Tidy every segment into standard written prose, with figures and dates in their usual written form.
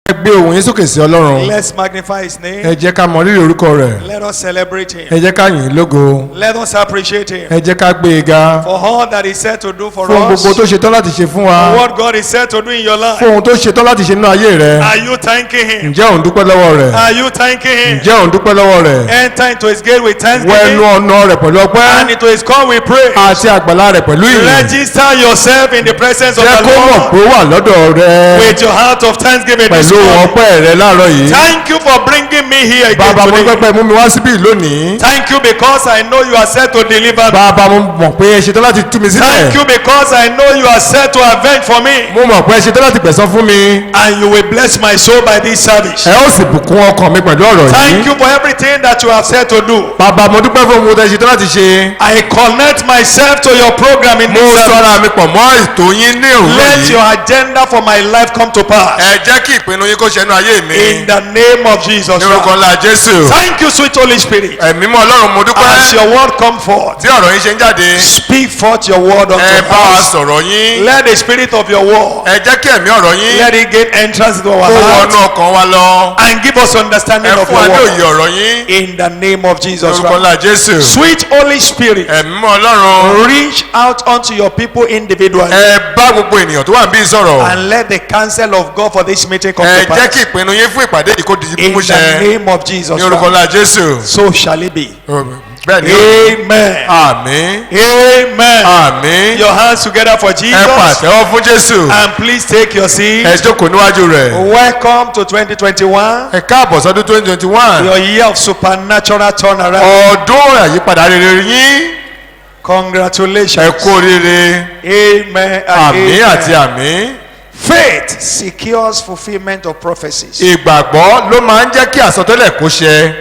gbé ohùn yín sókè sí Ọlọ́run. Let's magnify his name. Ẹ jẹ́ ká mọ rírì orúkọ rẹ̀. Let us celebrate him. Ẹ jẹ́ ká yìn ín lógo. Let us appreciate him Ẹ jẹ́ ká gbé e ga. for all that he said to do for Fún us. gbogbo tó ṣetán láti ṣe fún For wa. what God is said to do in your life. Fún ohun tó ṣetán láti ṣe nínú ayé rẹ. Are you thanking him? Ǹjẹ́ ò ń dúpẹ́ lọ́wọ́ rẹ̀? Are you thanking him? Ǹjẹ́ ò ń dúpẹ́ lọ́wọ́ rẹ̀? Enter into his gate with Wọ ẹnu thanksgiving ọ̀nà rẹ̀ pẹ̀lú and ọpẹ́ into his court with praise. àti àgbàlá rẹ̀ pẹ̀lú ìyìn. Register yourself in the presence of Jẹ́ the kó mọ̀ Lord pé ó wà lọ́dọ̀ rẹ with your heart of thanksgiving this pẹ̀lú morning. ọpẹ́ rẹ láàárọ̀ yìí. Thank you for bringing me here again Bàbá mo today. pẹ́pẹ́ mú mi wá síbí lónìí. Thank you because I know you are set to deliver me. Bàbá mo mọ̀ pé ẹ ṣetán láti tú mi Thank sílẹ̀. you because I know you are set to avenge for me. Mo mọ̀ pé ẹ ṣetán láti gbẹ̀san fún mi. And you will bless my soul by this service. Ẹ ó sì bùkún ọkàn mi pẹ̀lú ọ̀rọ̀ Thank yìí. you for everything that you have said to do. Bàbá mo dúpẹ́ fún ohun tẹ́ ṣetán láti ṣe. I connect myself to your program in Mo this service. sọra mi pọ̀ mọ́ ètò yín ní òwúrọ̀ Let yìí. your agenda for my life come to pass. Ẹ jẹ́ kí ìpinnu yín kó ṣẹnu ayé mi. In the name of Jesus Ní orúkọ Christ. ńlá Jésù. Thank you, sweet Holy Spirit. Ẹ̀mí mọ́ Ọlọ́run mo As dúpẹ́. your word come forth, Tí ọ̀rọ̀ yín ṣe ń jáde. speak forth your word Ẹ unto bá wa us. sọ̀rọ̀ yín. Let the spirit of your word, Ẹ jẹ́ kí ẹ̀mí ọ̀rọ̀ yín let it gain entrance into our kó wọnú heart ọkàn wa lọ. and give us understanding Ẹ of fún wa your ní word. òye ọ̀rọ̀ yín. In the name of Jesus Orúkọ Christ. ńlá Jésù. Sweet Holy Spirit, Ẹ̀mí mọ́ Ọlọ́run. reach out unto your people individually Ẹ bá gbogbo ènìyàn tó wà níbí sọ̀rọ̀. and let the counsel of God for this meeting come Ẹ to jẹ́ pass. kí ìpinnu yín fún ìpàdé yìí kó di In mímú the ṣẹ. name of Jesus Ní orúkọ Christ. ńlá Jésù. So shall it be. Bẹ́ẹ̀ ni ó. Amen. Àmín. Amen. Àmín. Your hands together for Ẹ Jesus. pàtẹ́wọ́ fún Jésù. And please take your seat. Ẹ jókòó níwájú rẹ̀. Welcome to 2021, Ẹ káàbọ̀ sọ́dún 2021. your year of supernatural turnaround. Ọdún àyípadà rere yín. Congratulations. Ẹ kú oríire. Amen. And Àmín àti amen. àmín. Faith secures fulfillment of prophecies. Ìgbàgbọ́ ló máa ń jẹ́ kí àsọtẹ́lẹ̀ kó ṣẹ.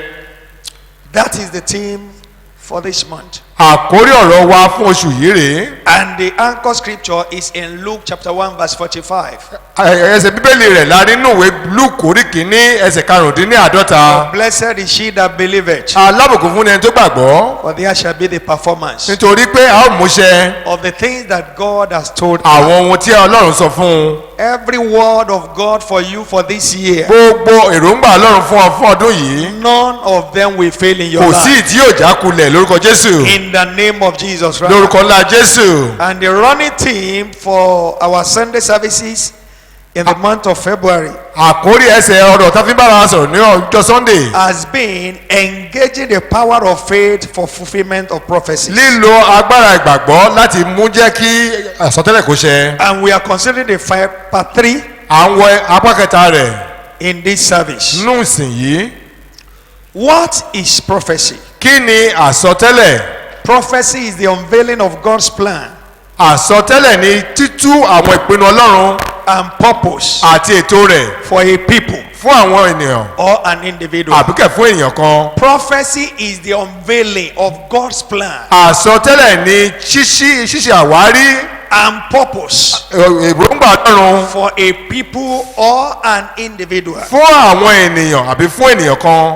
That is the theme for this month. Àkórí ọ̀rọ̀ wa fún oṣù yìí rèé. And the anchor scripture is in Luke chapter 1 verse 45. Ẹsẹ̀ bíbélì rẹ̀ la rí nínú ìwé Lúùkù orí kìíní ẹsẹ̀ karùndínláàdọ́ta. Blessed is she that believeth, Alábùkún fún ẹni tó gbàgbọ́. for there shall be the performance Nítorí pé a ó múṣẹ of the things that God has told her. àwọn ohun tí Ọlọ́run sọ fún un. Every word of God for you for this year, Gbogbo èròǹgbà Ọlọ́run fún ọ fún ọdún yìí. none of them will fail in your Kò sí life. ìdí òjá kulẹ̀ lórúkọ Jésù. In the name of Jesus Christ. Lórúkọ ńlá Jésù. And the running theme for our Sunday services in the month of February Àkórí ẹsẹ̀ ọ̀rọ̀ tá a fi ń bára wa sọ̀rọ̀ ní ọjọ́ Sunday. has been engaging the power of faith for fulfillment of prophecies. Lílo agbára ìgbàgbọ́ láti mú jẹ́ kí àsọtẹ́lẹ̀ kó ṣẹ. And we are considering the part 3 À ń wọ apá kẹta rẹ̀ in this service. nínú ìsìn yìí. What is prophecy? Kí ni àsọtẹ́lẹ̀? Prophecy is the unveiling of God's plan Àsọtẹ́lẹ̀ ni títú àwọn ìpinnu Ọlọ́run and purpose àti ètò rẹ̀ for a people fún àwọn ènìyàn or an individual. àbíkẹ́ fún èèyàn kan. Prophecy is the unveiling of God's plan Àsọtẹ́lẹ̀ ni ṣíṣe àwárí and purpose èròǹgbà Ọlọ́run for a people or an individual. fún àwọn ènìyàn àbí fún ènìyàn kan.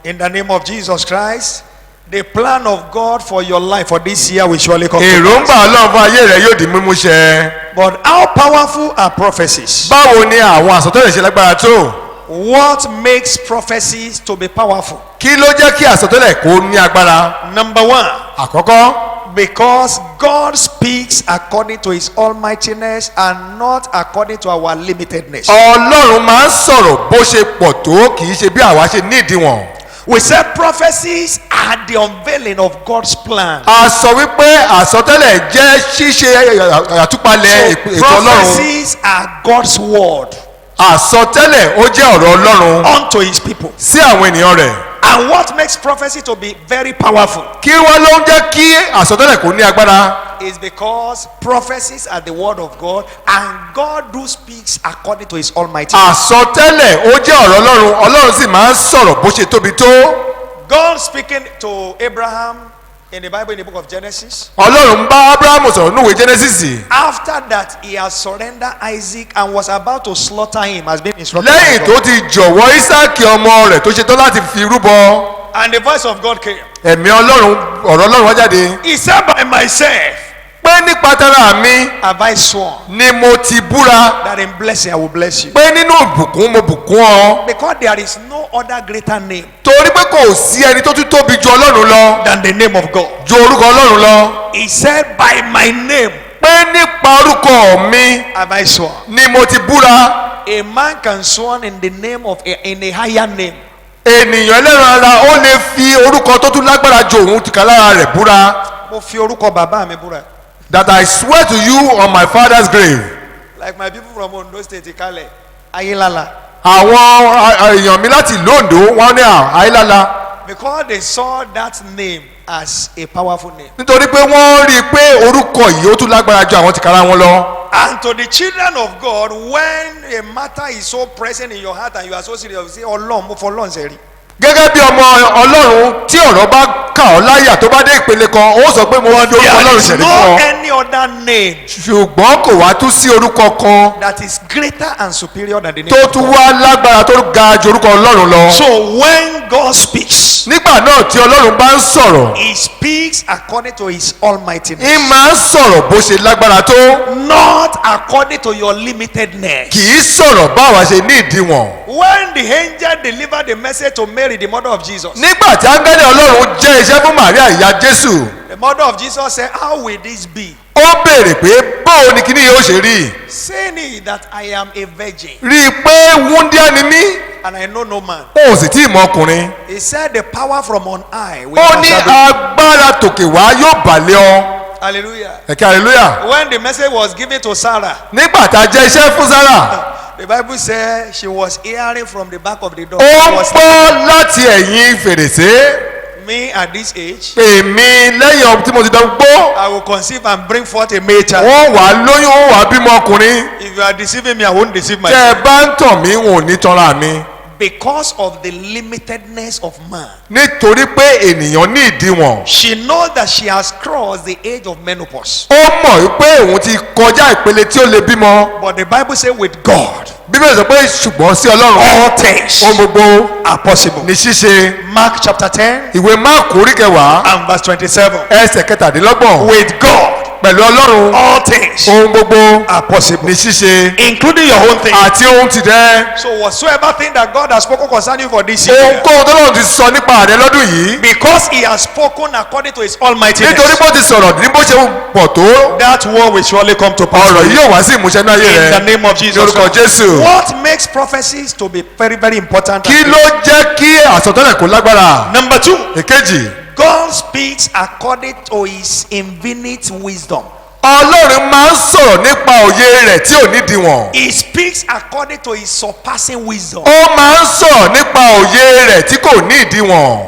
In the name of Jesus Christ, the plan of God for your life for this year will surely come to Èròǹgbà pass. Ọlọ́run fún ayé rẹ̀ yóò di mímú ṣẹ. But how powerful are prophecies? Báwo ni àwọn àsọtẹ́lẹ̀ ṣe lágbára tó? What makes prophecies to be powerful? Kí ló jẹ́ kí àsọtẹ́lẹ̀ kó ní agbára? Number one, Àkọ́kọ́, because God speaks according to his almightiness and not according to our limitedness. Ọlọ́run máa ń sọ̀rọ̀ bó ṣe pọ̀ tó kì í ṣe bí àwa ṣe ní ìdíwọ̀n. We said prophecies are the unveiling of God's plan. A sọ wípé àsọtẹ́lẹ̀ jẹ́ ṣíṣe àtúpalẹ̀ ètò Ọlọ́run. Prophecies are God's word Àsọtẹ́lẹ̀ ó jẹ́ ọ̀rọ̀ Ọlọ́run unto his people. sí àwọn ènìyàn rẹ̀. And what makes prophecy to be very powerful Kí wọ́n ló ń jẹ́ kí àsọtẹ́lẹ̀ kó ní agbára? is because prophecies are the word of God and God do speaks according to his almighty. Àsọtẹ́lẹ̀ ó jẹ́ ọ̀rọ̀ Ọlọ́run, Ọlọ́run sì máa ń sọ̀rọ̀ bó ṣe tóbi tó. God speaking to Abraham in the Bible in the book of Genesis. Ọlọ́run bá Ábúráhámù sọ̀rọ̀ nínú ìwé Genesis. After that he has surrendered Isaac and was about to slaughter him as being instructed. Lẹ́yìn by tó God. ti jọ̀wọ́ Ísáàkì ọmọ rẹ̀ tó ṣetán láti fi rúbọ. And the voice of God came. Ẹ̀mí Ọlọ́run ọ̀rọ̀ Ọlọ́run wá jáde. He said, by myself pé nípa tara mi have I sworn ni mo ti búra that in blessing I will bless you. pé nínú ìbùkún mo bùkún ọ. Because there is no other greater name torí pé kò sí ẹni tó tún tóbi ju ọlọ́run lọ than the name of God. ju orúkọ ọlọ́run lọ. He said, by my name pé nípa orúkọ mi have I sworn. ni mo ti búra. A man can sworn in the name of in a higher name. ènìyàn ẹlẹ́ran ara ó lè fi orúkọ tó tún lágbára ju òun tìka lára rẹ̀ búra. Mo fi orúkọ bàbá mi búra. that I swear to you on my father's grave. Like my people from Ondo State, Ikale, Ayilala. àwọn èèyàn mi láti ìlú Oǹdó wọ́n ní àìlàlà. Because they saw that name as a powerful name. nítorí pé wọ́n rí i pé orúkọ yìí ó tún lágbára ju àwọn tìkára wọn lọ. And to the children of God, when a matter is so present in your heart and you are so serious, you say, Ọlọ́run mo fọlọ́run sẹ́rí. gẹ́gẹ́ bí ọmọ ọlọ́run tí ọ̀rọ̀ bá kà ọ́ láyà tó bá dé ìpele kan ó sọ pé mo wá fi orúkọ There ọlọ́run is ṣẹ̀rí no fún ọ. any other name ṣùgbọ́n kò wá tún sí orúkọ kan that is greater and superior than the name tó of tún God. wá lágbára tó ga ju orúkọ ọlọ́run lọ. So when God speaks, nígbà náà tí ọlọ́run bá ń sọ̀rọ̀ He speaks according to His almightiness, ń máa ń sọ̀rọ̀ bó ṣe lágbára tó. not according to your limitedness. kì í sọ̀rọ̀ báwa ṣe ní ìdíwọ̀n. When the angel delivered the message to Mary, the mother of Jesus, nígbà tí áńgẹ́lì ọlọ́run jẹ́ iṣẹ́ fún Màríà ìyá Jésù the mother of Jesus said, how will this be? ó béèrè pé báwo ni kíní yóò ṣe rí. Saying it that I am a virgin rí i pé wúndíá ni mí and I know no man. ó sì tí ì mọ ọkùnrin. He said the power from on high will ó ní overshadow you. agbára tòkè wá yóò bà lé ọ. Hallelujah. ẹ̀kẹ́ hallelujah. When the message was given to Sarah, nígbà tá a jẹ́ iṣẹ́ fún Sárà the Bible said she was hearing from the back of the door. ó She ń was gbọ́ láti ẹ̀yìn fèrèsé. me at this age, èmi lẹ́yìn ọ̀hún tí mo ti dán gbó I will conceive and bring forth a male child. wọ́n wà á lóyún wọ́n wà á bímọ ọkùnrin. If you are deceiving me, I won't deceive tẹ́ myself. ẹ bá ń tàn mí wọn ò ní tanra mi. Because of the limitedness of man, nítorí pé ènìyàn ní ìdíwọ̀n. she knows that she has crossed the age of menopause. ó mọ̀ wípé òun ti kọjá ìpele tí ó lè bímọ. But the Bible says with God, bíbélì sọ pé ṣùgbọ́n sí ọlọ́run all things ohun gbogbo are possible. ní ṣíṣe. Mark chapter 10 ìwé máàkù orí kẹwàá and verse 27. ẹsẹ̀ kẹtàdínlọ́gbọ̀n. With God, pẹ̀lú ọlọ́run all things ohun gbogbo are possible, ní ṣíṣe. including your own thing. àti ohun ti dẹ́. So whatsoever thing that God has spoken concerning you for this year, ohunkóhun tó lọ́run ti sọ nípa rẹ lọ́dún yìí. because He has spoken according to His almightiness, nítorí bó ti sọ̀rọ̀ ní bó ṣe pọ̀ tó. that word will surely come to pass. ọ̀rọ̀ yìí yóò wá sí ìmúṣẹ náà yé In the rẹ. name of ní Jesus. orúkọ Jésù. What makes prophecies to be very, very important? kí ló jẹ́ kí àsọtẹ́lẹ̀ kó lágbára. Number 2, èkejì. God speaks according to His infinite wisdom. ọlọ́run máa ń sọ̀rọ̀ nípa òye rẹ̀ tí ò nídìíwọ̀n. He speaks according to His surpassing wisdom ó máa ń sọ̀rọ̀ nípa òye rẹ̀ tí kò ní ìdíwọ̀n.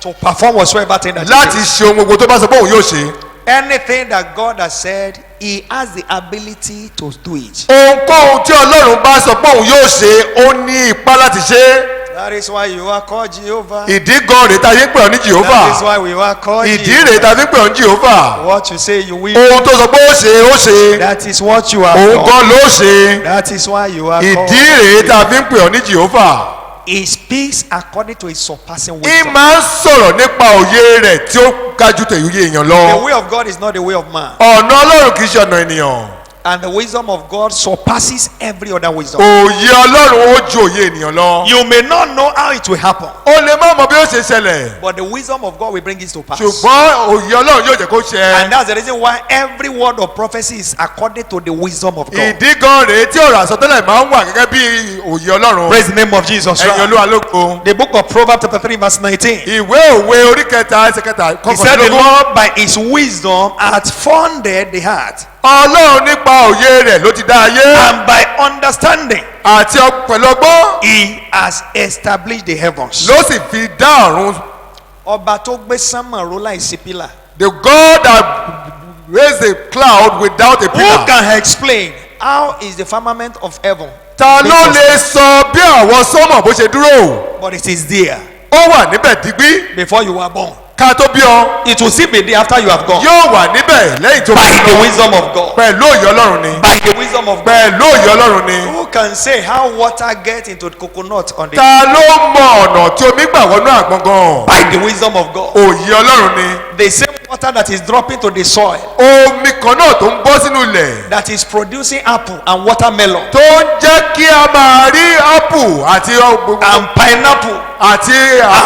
to perform whatsoever thing that He láti says. ṣe ohun gbogbo tó bá sọ pé òun yóò ṣe. Anything that God has said, He has the ability to do it. ohunkóhun tí ọlọ́run bá sọ pé òun yóò ṣe ó ní ipá láti ṣe é. That is why you are called Jehovah. ìdí gan rèé tá a fi ń pè ọ́ ní That is Jèhófà. why we are called ìdí Jehovah. rèé tá a fi ń pè ọ́ ní Jèhófà. What you say you will. ohun tó sọ pé ó ṣe ó ṣe. That is what you are òun called. gan ló ṣe. That is why you are ìdí called. rèé tá a fi ń pè ọ́ ní Jèhófà. He speaks according to His surpassing í wisdom. máa ń sọ̀rọ̀ nípa òye rẹ̀ tí ó ga ju tẹ̀yìn èèyàn The lọ. way of God is not the way of man. ọ̀nà ọlọ́run kì í ṣe ọ̀nà ènìyàn. And the wisdom of God surpasses every other wisdom. òye ọlọ́run ó ju òye ènìyàn lọ. You may not know how it will happen, o lè má mọ bí ó ṣe ṣẹlẹ̀. but the wisdom of God will bring it to pass. ṣùgbọ́n òye ọlọ́run yóò jẹ́ kó ṣẹ. And that's the reason why every word of prophecy is according to the wisdom of God. ìdí gan rèé tí ọ̀rọ̀ àsọtẹ́lẹ̀ máa ń wà gẹ́gẹ́ bí òye ọlọ́run. Praise the name of Jesus. ẹ̀yin Right? olúwa lógo. The book of Proverbs chapter 3 verse 19. ìwé òwe orí kẹta ẹsẹ̀ kẹta He said the kọkànlélógún. Lord by His wisdom hath founded the heart, ọlọ́run nípa òye rẹ̀ ló ti dá ayé. and by understanding àti pẹ̀lú ọgbọ́n He has established the heavens. ló sì fi dá ọ̀run. Ọba tó gbé sánmọ̀ ró láìsí pílà. the God that raised a cloud without a Who pillar. can explain how is the firmament of heaven? ta ló lè sọ bí àwọn sọ́mọ̀ bó ṣe dúró. But it is there ó wà níbẹ̀ digbí before you were born. ká tó bí ọ. It will still be there after you have gone. yóò wà níbẹ̀ lẹ́yìn tó By bí the lọ. wisdom of God. pẹ̀lú òye ọlọ́run ni. By the wisdom of God. pẹ̀lú òye ọlọ́run ni. Who can say how water gets into the coconut on the ta ló mọ ọ̀nà tí omi gbà wọnú àgbọn gan. by the wisdom of God? òye ọlọ́run ni. The same water that is dropping to the soil, omi kan náà tó ń bọ́ sínú ilẹ̀ that is producing apple and watermelon tó ń jẹ́ kí a máa rí apple àti and pineapple àti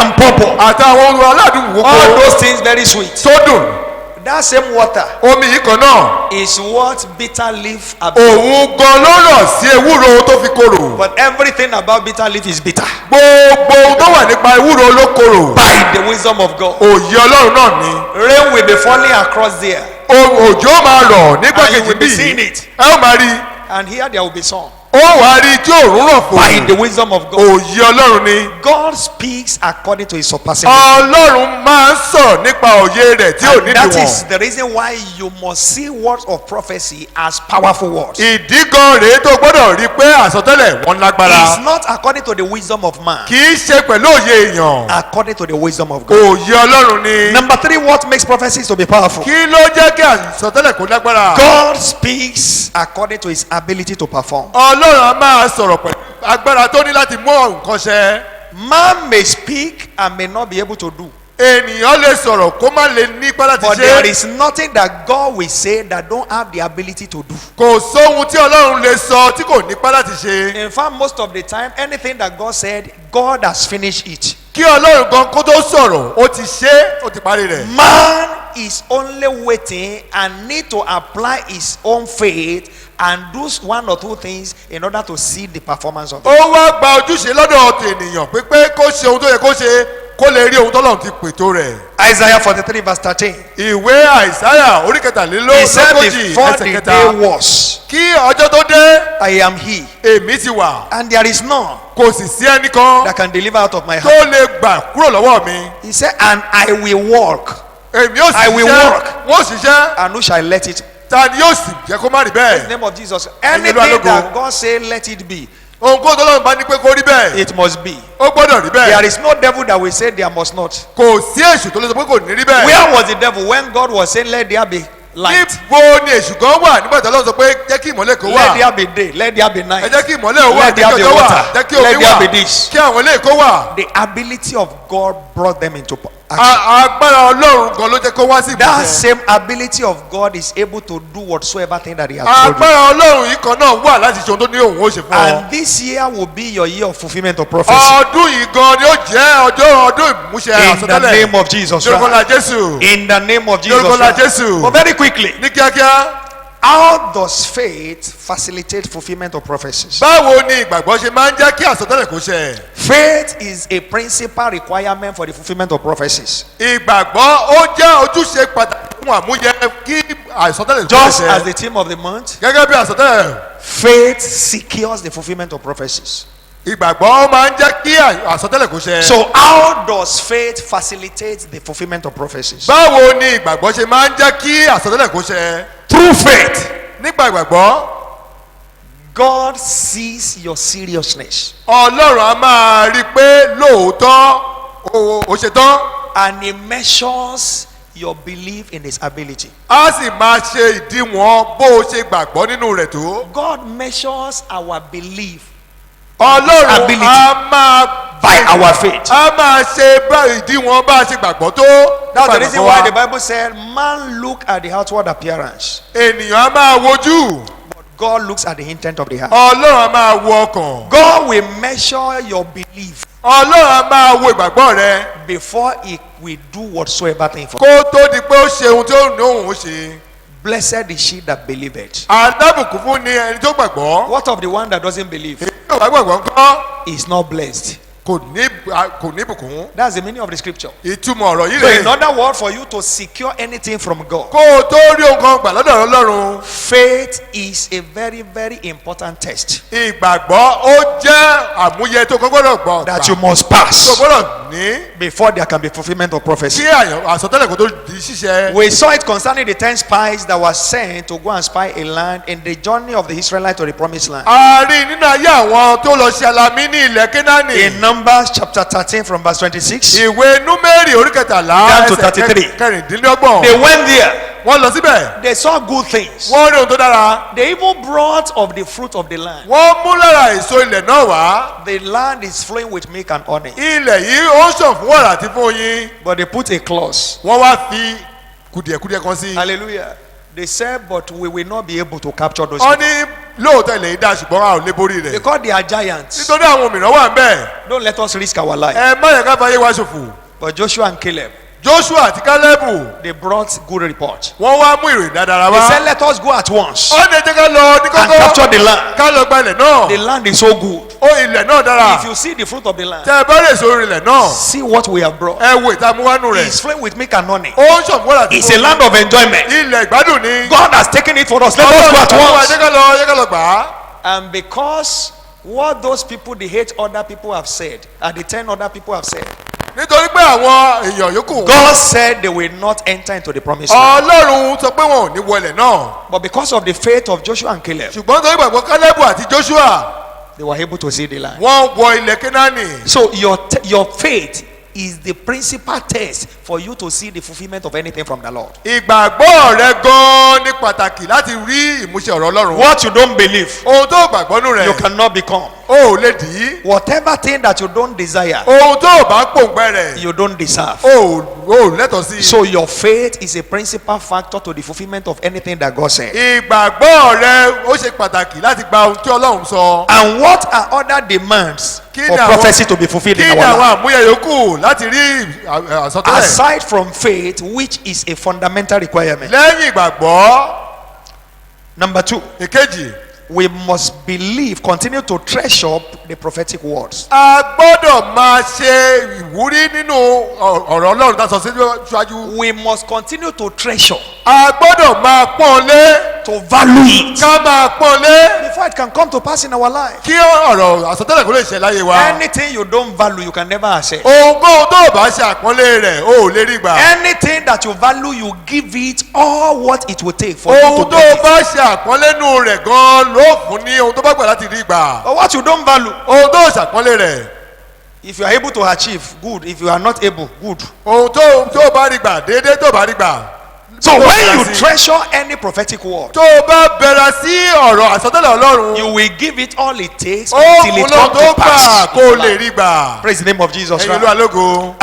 and pawpaw. àti àwọn ohun aládùn All gbogbo those things very sweet. tó dùn. That same water Omi yìí kan náà is what bitter leaf absorbs. òun gan ló rọ̀ sí ewúro tó fi korò. But everything about bitter leaf is bitter. Gbogbo ohun tó wà nípa ewúro ló korò. By the wisdom of God. Òye Ọlọ́run náà ni. Rain will be falling across there. Òjò máa rọ̀ nígbà And you kejì will be bíi seeing it. ẹ ó máa rí. And here there will be sun. Ó wàá rí tí òórùn rọ̀ By the fún. wisdom of God. Òye Ọlọ́run ni. God speaks according to his surpassing wisdom. Ọlọ́run máa ń sọ̀rọ̀ nípa òye rẹ̀ tí ò And that nídìí is wọn. the reason why you must see words of prophecy as powerful words. Ìdí gan rèé tó gbọ́dọ̀ rí pé àsọtẹ́lẹ̀ wọn lágbára. It's not according to the wisdom of man. Kì í ṣe pẹ̀lú òye èèyàn. According to the wisdom of God. Òye Ọlọ́run ni. Number 3, what makes prophecies to be powerful? Kí ló jẹ́ kí àsọtẹ́lẹ̀ kó lágbára? God speaks according to his ability to perform. Ọlọ́run á máa sọ̀rọ̀ pẹ̀lú agbára tó ní láti mú nǹkan ṣẹ. Man may speak and may not be able to do. Ènìyàn lè sọ̀rọ̀ kó má lè nípa láti But there ṣe. is nothing that God will say that don't have the ability to do. Kò sóhun tí Ọlọ́run lè sọ tí kò nípa láti ṣe. In fact, most of the time, anything that God said, God has finished it. Kí Ọlọ́run gan kó tó sọ̀rọ̀, ó ti ṣe é, ó ti parí rẹ̀. Man is only waiting and need to apply his own faith and do one or two things in order to see the performance of it. Ó wá gba ojúṣe lọ́dọ̀ ọ̀tọ̀ ènìyàn pé kó ṣe ohun tó yẹ kó ṣe kó lè rí ohun tọ́lọ́run ti pètò rẹ̀. Isaiah 43 verse 13. Ìwé Àìsáyà orí He said kẹtàlélógójì before ẹsẹ̀ the kẹta. day was, Kí ọjọ́ tó dé, I am he, èmi ti wà. and there is none Kò sì sí ẹnìkan that can deliver out of my tó hand. lè gbà kúrò lọ́wọ́ mi. He said, and I will walk, Èmi yóò I will ṣiṣẹ́, work. wọ́n ṣiṣẹ́, and who shall let it? ta ni yóò sì jẹ́ kó má rí In the bẹ́ẹ̀. name of Jesus. Ẹ̀yin Anything Olúwa lógo. that God say, let it be, Ohun kó tọ́lọ́run bá ní pé kó rí bẹ́ẹ̀, it must be. ó gbọ́dọ̀ rí There bẹ́ẹ̀. is no devil that will say there must not. Kò sí èṣù tó lè sọ pé kò ní rí bẹ́ẹ̀. Where was the devil when God was saying, let there be light? Níbo ni èṣù gan wà nígbà tí Ọlọ́run sọ pé jẹ́ kí ìmọ́lẹ̀ kó Let wà. there be day, let there be Ẹ night. jẹ́ kí ìmọ́lẹ̀ ó wà, Let jẹ́ there kí be ọjọ́ wà, water. jẹ́ kí Let omi there wà, be this. kí àwọn ilé kó wà. The ability of God brought them into action. Agbára Ọlọ́run gan ló jẹ́ kó wá sí That ìmúṣẹ. same ability of God is able to do whatsoever thing that He has told you. Agbára Ọlọ́run yìí kan náà wà láti ṣe ohun tó ní òun ó ṣe fún ọ. And this year will be your year of fulfillment of prophecy. Ọdún yìí gan ni ó jẹ́ ọdún ìmúṣẹ In the àsọtẹ́lẹ̀. name of Jesus Lórúkọ la Christ. Jésù. In the name of Jesus Lórúkọ la Christ. Jésù. But very quickly, Ní kíákíá, how does faith facilitate fulfillment of prophecies? báwo ni ìgbàgbọ́ ṣe máa ń jẹ́ kí àsọtẹ́lẹ̀ kó ṣẹ? Faith is a principal requirement for the fulfillment of prophecies. Ìgbàgbọ́ ó jẹ́ ojúṣe pàtàkì fún àmúyẹ kí àsọtẹ́lẹ̀ kó Just as ṣẹ. the theme of the month, Gẹ́gẹ́ bí àsọtẹ́lẹ̀, faith secures the fulfillment of prophecies. ìgbàgbọ́ máa ń jẹ́ kí àsọtẹ́lẹ̀ kó ṣẹ. So how does faith facilitate the fulfillment of prophecies? Báwo ni ìgbàgbọ́ ṣe máa ń jẹ́ kí àsọtẹ́lẹ̀ kó ṣẹ? Through faith, Nípa ìgbàgbọ́, God sees your seriousness Ọlọ́run á máa rí i pé lóòótọ́ ó ṣe tán. and He measures your belief in His ability. Á sì máa ṣe ìdíwọ̀n bó o ṣe gbàgbọ́ nínú rẹ̀ tó. God measures our belief Ọlọ́run Ability. á máa by our faith. á máa ṣe ìdíwọ̀n bá a ṣe gbàgbọ́ tó. That's the nípa reason ìgbàgbọ́ why wa. the Bible said, man look at the outward appearance, Ènìyàn á máa wojú. but God looks at the intent of the heart. Ọlọ́run á máa wo ọkàn. God will measure your belief Ọlọ́run á máa wo ìgbàgbọ́ rẹ before He will do whatsoever thing for you. kó tó di pé ó ṣe ohun tí ó ní òun ó ṣe. Blessed is she that believeth. Alábùkún fún ni ẹni tó gbàgbọ́. What of the one that doesn't believe? Èyí tó bá gbàgbọ́ ńkọ́ Is not blessed. kò ní bùkún. That's the meaning of the scripture. Ìtumọ̀ ọ̀rọ̀ yìí So in rẹ̀. other words, for you to secure anything from God, Kó o tó rí ohun kan gbà lọ́dọ̀ Ọlọ́run. faith is a very, very important test Ìgbàgbọ́ ó jẹ́ àmúyẹ tó kọ́ gbọ́dọ̀ gbọ́ that gbà. you must Tó pass gbọ́dọ̀ ní before there can be fulfillment of prophecy. kí àsọtẹ́lẹ̀ kó tó di ṣíṣẹ. We saw it concerning the 10 spies that were sent to go and spy a land in the journey of the Israelites to the promised land. A rí nínú ayé àwọn tó lọ ṣe alamí ní ilẹ̀ Kénáánì. In Numbers chapter 13 from verse 26, Ìwé Númérì orí kẹtàlá Down to ẹsẹ̀ 33. kẹrìndínlọ́gbọ̀n. they went there, Wọ́n lọ síbẹ̀. they saw good things. Wọ́n rí ohun tó dára. They even brought of the fruit of the land. Wọ́n mú lára èso ilẹ̀ náà wá. The land is flowing with milk and honey. Ilẹ̀ yìí ó ń ṣàn fún wàrà àti fún oyin. But they put a clause Wọ́n wá fi kùdìẹ̀kùdìẹ̀ kan sí. Hallelujah. They said, but we will not be able to capture those wọ́n people. ní lóòótọ́ ilẹ̀ yìí dá ṣùgbọ́n a ò lè borí rẹ̀. Because they are giants. nítorí àwọn òmìnira wà ń bẹ̀. Don't let us risk our life. ẹ má yẹ ká fàyè wá ṣòfò. But Joshua and Caleb, Joshua àti Kálẹ́bù they brought good report. wọ́n wá mú ìròyìn dáadáa They wá. said, let us go at once ó ní jẹ́ ká lọ ní and kókó capture the land. ká lọ gba ilẹ̀ náà. The land is so good. ó ilẹ̀ náà dára. If you see the fruit of the land, tẹ ẹ bá rè sórí ilẹ̀ náà. see what we have brought. ẹ wo ìtàmúwánú rẹ̀. It's flowing with milk and honey. ó ń ṣọ̀mùwọ́n àti It's a land of enjoyment. ilẹ̀ ìgbádùn ni. God has taken it for us. Let us go at once. jẹ́ ká lọ gbà á. And because what those people, the 8 other people have said, and the 10 other people have said, nítorí pé àwọn èèyàn yòókù. God said they will not enter into the promised land. Ọlọ́run sọ pé wọn ò ní wọlé náà. But because of the faith of Joshua and Caleb, ṣùgbọ́n nítorí gbàgbọ́ Kálẹ́bù àti Joshua they were able to see the land. wọ́n wọ ilẹ̀ Kénáánì. So your faith is the principal test for you to see the fulfillment of anything from the Lord. ìgbàgbọ́ rẹ gan-an ní pàtàkì láti rí ìmúṣẹ ọ̀rọ̀ Ọlọ́run. What you don't believe, ohun tó gbàgbọ́ nù you rẹ̀ cannot become. o ò lè dì í. Whatever thing that you don't desire, ohun tó bá pòǹgbẹ rẹ̀ you don't deserve. o ò lẹ́tọ̀ọ́ sí. So your faith is a principal factor to the fulfillment of anything that God said. ìgbàgbọ́ rẹ ó ṣe pàtàkì láti gba ohun tí Ọlọ́run sọ. And what are other demands Kí for ni àwọn- prophecy to be fulfilled in kí ni our life? àwọn àmúyẹ yòókù láti rí àsọtẹ́lẹ̀. Aside from faith, which is a fundamental requirement. lẹ́yìn ìgbàgbọ́ Number 2, ìkejì. we must believe, continue to treasure up the prophetic words. a gbọ́dọ̀ máa ṣe ìwúrí nínú ọ̀rọ̀ Ọlọ́run tá a sọ síwájú. We must continue to treasure, a gbọ́dọ̀ máa pọ́n lé. to value it ká máa pọ́n lé. before it can come to pass in our life. kí ọ̀rọ̀ àsọtẹ́lẹ̀ kó lè ṣe láyé wa. Anything you don't value, you can never access. ohunkóhun tó o bá ṣe àpọ́nlé rẹ̀ o ò lè rí gbà. Anything that you value, you give it all what it will take for you ohun to tó o get it. bá ṣe àpọ́nlé nù rẹ̀ gan-an ló fún ní ohun tó bá gbà láti rí gbà. But what you don't value, ohun tó o ṣàpọ́nlé rẹ̀ if you are able to achieve, good. If you are not able, good. ohun tó o bá rí gbà déédéé tó o bá rí gbà. So tó o when bẹ̀rẹ̀ you sí- treasure any prophetic word, tó o bá bẹ̀rẹ̀ sí ọ̀rọ̀ àsọtẹ́lẹ̀ Ọlọ́run. you will give it all it takes ó until fún it lóhun comes tó to gbà pass. kó o lè rí gbà. Praise the name of Jesus ẹ̀yin Christ. Olúwa lógo.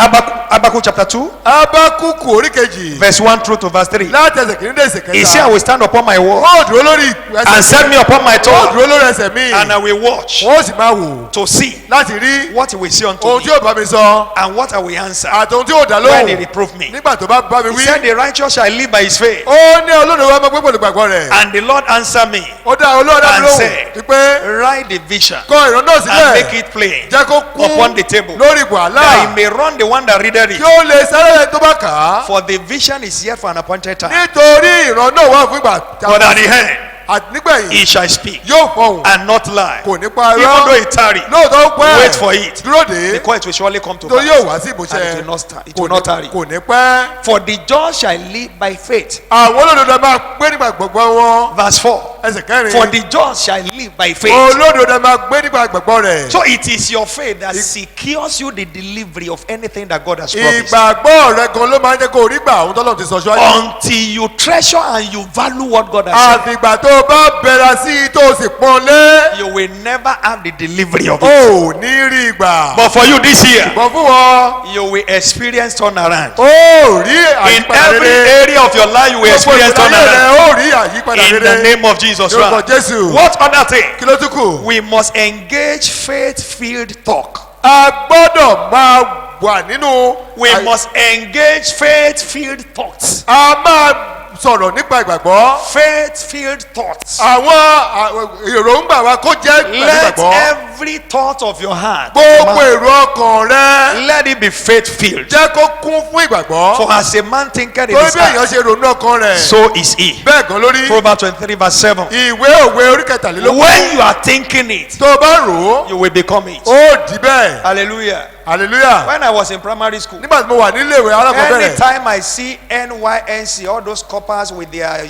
Habakkuk chapter 2, Ábákúkù orí kejì verse 1 through to verse 3. láti ẹsẹ̀ kìíní dé ẹsẹ̀ He said, I kẹta. will stand upon my word wọ́n ò dúró lórí and ẹsẹ̀ set me upon my wọ́n ò throne, dúró lórí ẹsẹ̀ mi. and I will watch wọ́n ò sì máa wò to see láti rí what he will say unto ohun me tí yóò bá mi sọ and what I will answer àti ohun tí yóò dá when he lóhùn reprove me. nígbà tó bá bá mi He wí. said, the righteous shall live by his faith. ó ní Olódodo wa máa gbé pẹ̀lú gbàgbọ́ rẹ̀. And the Lord answered me, ó dá Olúwa dá mi and lóhùn said, wípé write the vision kọ ìran náà and make sílẹ̀ it plain jẹ́ kó kún upon the table, lórí wàhálà that he may run the one that readeth kí it. ó lè sáré tó bá kà á. For the vision is yet for an appointed time, nítorí ìran náà wà fún ìgbà but at the end àti nígbẹ̀yìn he shall speak yóò fọhùn and not lie. kò ní pa Even though irọ́ it tarry, lóòótọ́ ó pẹ́ wait for it, dúró dé because it will surely come to torí pass. yóò wá sí And ìmúṣẹ it will not sta- it will not tarry. kò ní pẹ́. For the just shall live by faith. àwọn olódodo máa gbé nígbà gbogbo wọn Verse 4. ẹsẹ̀ kẹrin For the just shall live by faith. olódodo máa gbé nígbà gbogbo rẹ̀. So it is your faith that secures you the delivery of anything that God has promised. ìgbàgbọ́ rẹ gan ló máa ń jẹ́ kó o rí gbà ohun tọ́lọ́ ti sọ ṣáájú. Until you treasure and you value what God has said, àfìgbà tó o bá bẹ̀rẹ̀ sí i tó o sì pọ́n lé you will never have the delivery of o it. ò ní rí gbà. But for you this year, ṣùgbọ́n fún wọn you will experience turnaround. o ò rí In àyípadà every rere. area of your life, you will gbogbo experience ìgbàlódé rẹ turnaround. ó rí àyípadà In the rere. name of Jesus lórúkọ Christ. Jésù. What other thing? kí ló tún kù. We must engage faith-filled talk. a gbọ́dọ̀ máa wà nínú. We must engage faith-filled thoughts. a máa sọ̀rọ̀ nípa ìgbàgbọ́. Faith-filled thoughts. àwọn èròǹgbà wa kó jẹ́ pẹ̀lú Let ìgbàgbọ́. every thought of your heart, gbogbo èrò ọkàn rẹ let it be faith-filled. jẹ́ kó kún fún ìgbàgbọ́. For as a man thinketh in torí his bí èèyàn heart, ṣe ronú ọkàn rẹ̀ so is he. bẹ́ẹ̀ gan lórí. Proverbs 23 verse 7. ìwé òwe orí kẹtàlélógún. When you are thinking it, tó o bá rò ó you will become it. ó di bẹ́ẹ̀. Hallelujah. hallelujah. When I was in primary school, nígbà tí mo wà nílé ìwé alákọ̀ọ́bẹ̀rẹ̀. anytime I see NYNC, all those coppers with their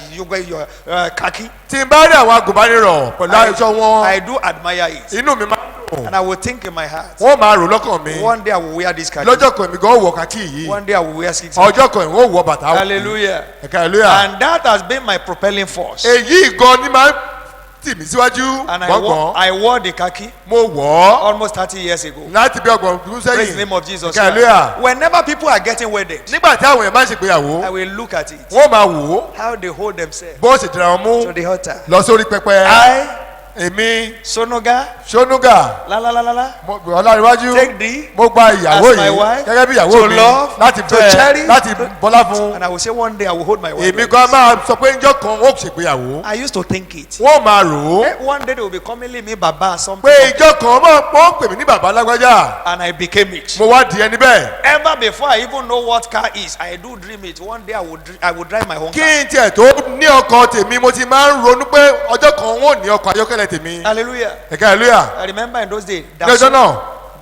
khaki, tí n bá rí àwọn agùnbánirọ̀ pẹ̀lú aṣọ wọn I do admire it. inú mi máa ń dùn. And I will think in my heart, wọ́n máa rò lọ́kàn mi. one day I will wear this khaki. lọ́jọ́ kan èmi gan wọ kàkí yìí. One day I will wear six. ọjọ́ kan ìwọ́n wọ bàtà. Hallelujah. ẹ̀ka hallelujah. And that has been my propelling force. èyí gan ni máa ń tì mí síwájú And gbọ̀ngbọ̀n I wore the khaki mo wọ̀ ọ́ almost 30 years ago. láti bí ọgbọ̀n ọdún Praise the sẹ́yìn name of Jesus Hallelujah. Christ. Whenever people are getting wedded, nígbà tí àwọn èèyàn máa ń ṣègbéyàwó I will look at it. wọ́n máa wò ó How they hold themselves bó ṣe dira wọn mú to the altar. lọ sórí pẹpẹ I, èmi Sonoga, Ṣónúgà la, Ọláníwájú take thee mo gba ìyàwó as my yìí wife, gẹ́gẹ́ bí ìyàwó to mi love, láti to fẹ́ cherish, láti bọ́lá fún and I will say one day I will hold my wife. èmi like kan this. máa sọ pé njọ́ kan ó ṣègbéyàwó I used to think it. wọ́n máa rò ó Eh, one day they will be calling me Baba or something. pé ìjọ́ kan wọ́n pè mí ní bàbá lágbájá And I became it. mo wá di ẹni bẹ́ẹ̀ Ever before I even know what car is, I do dream it. One day I will drive my own kí car. n tiẹ̀ tó ní ọkọ̀ tèmi mo ti máa ń ronú pé ọjọ́ kan wọ́n ò ní ọkọ̀ ayọ́kẹ́lẹ́ tèmi Hallelujah. ẹ̀ka hallelujah I remember in those days. ní ọjọ́ náà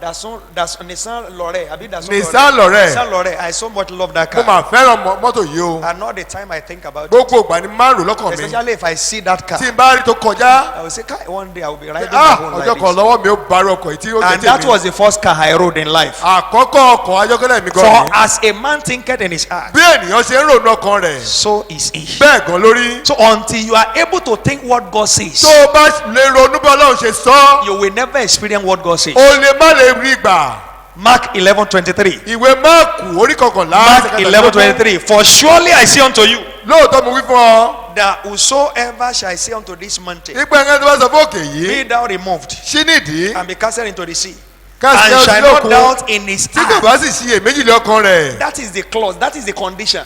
That's Nissan Lore. I mean, that's Nissan Lore. Nissan Lore. I so much love that mo car. máa fẹ́ràn mọ́tò yìí o And all the time I think about it. gbogbo ìgbà ni máa ń rò lọ́kàn mi Especially if I see that car. tí n bá rí tó kọjá I will say, "Kai, one day I will be riding my own ọjọ́ like kan this." lọ́wọ́ mi ó bá rí ọkọ̀ yìí tí ó jẹ́ And that tèmi was the first car I rode in life. àkọ́kọ́ ọkọ̀ ayọ́kẹ́lẹ́ mi For gan ni as a man thinketh in his heart, bí ènìyàn ṣe ń rònú ọkàn rẹ̀ so is he. bẹ́ẹ̀ gan lórí So until you are able to think what God says, tó o bá lè ronú bí Ọlọ́run ṣe sọ you will never experience what God says. o lè má lè rí gbà Mark 11:23. ìwé máàkù orí kọkànlá Mark 11:23. For surely I say unto you, lóòótọ́ mo wí fún ọ that whosoever shall say unto this mountain, ipa ẹ̀ngẹ́ tó bá sọ fún òkè yìí be thou removed ṣí nídìí and be casted into the sea, káàsì and ẹ̀ shall sí not òkun doubt in his tí kò heart. bá sì ṣiyè méjì lé ọkàn rẹ̀ That is the clause. That is the condition.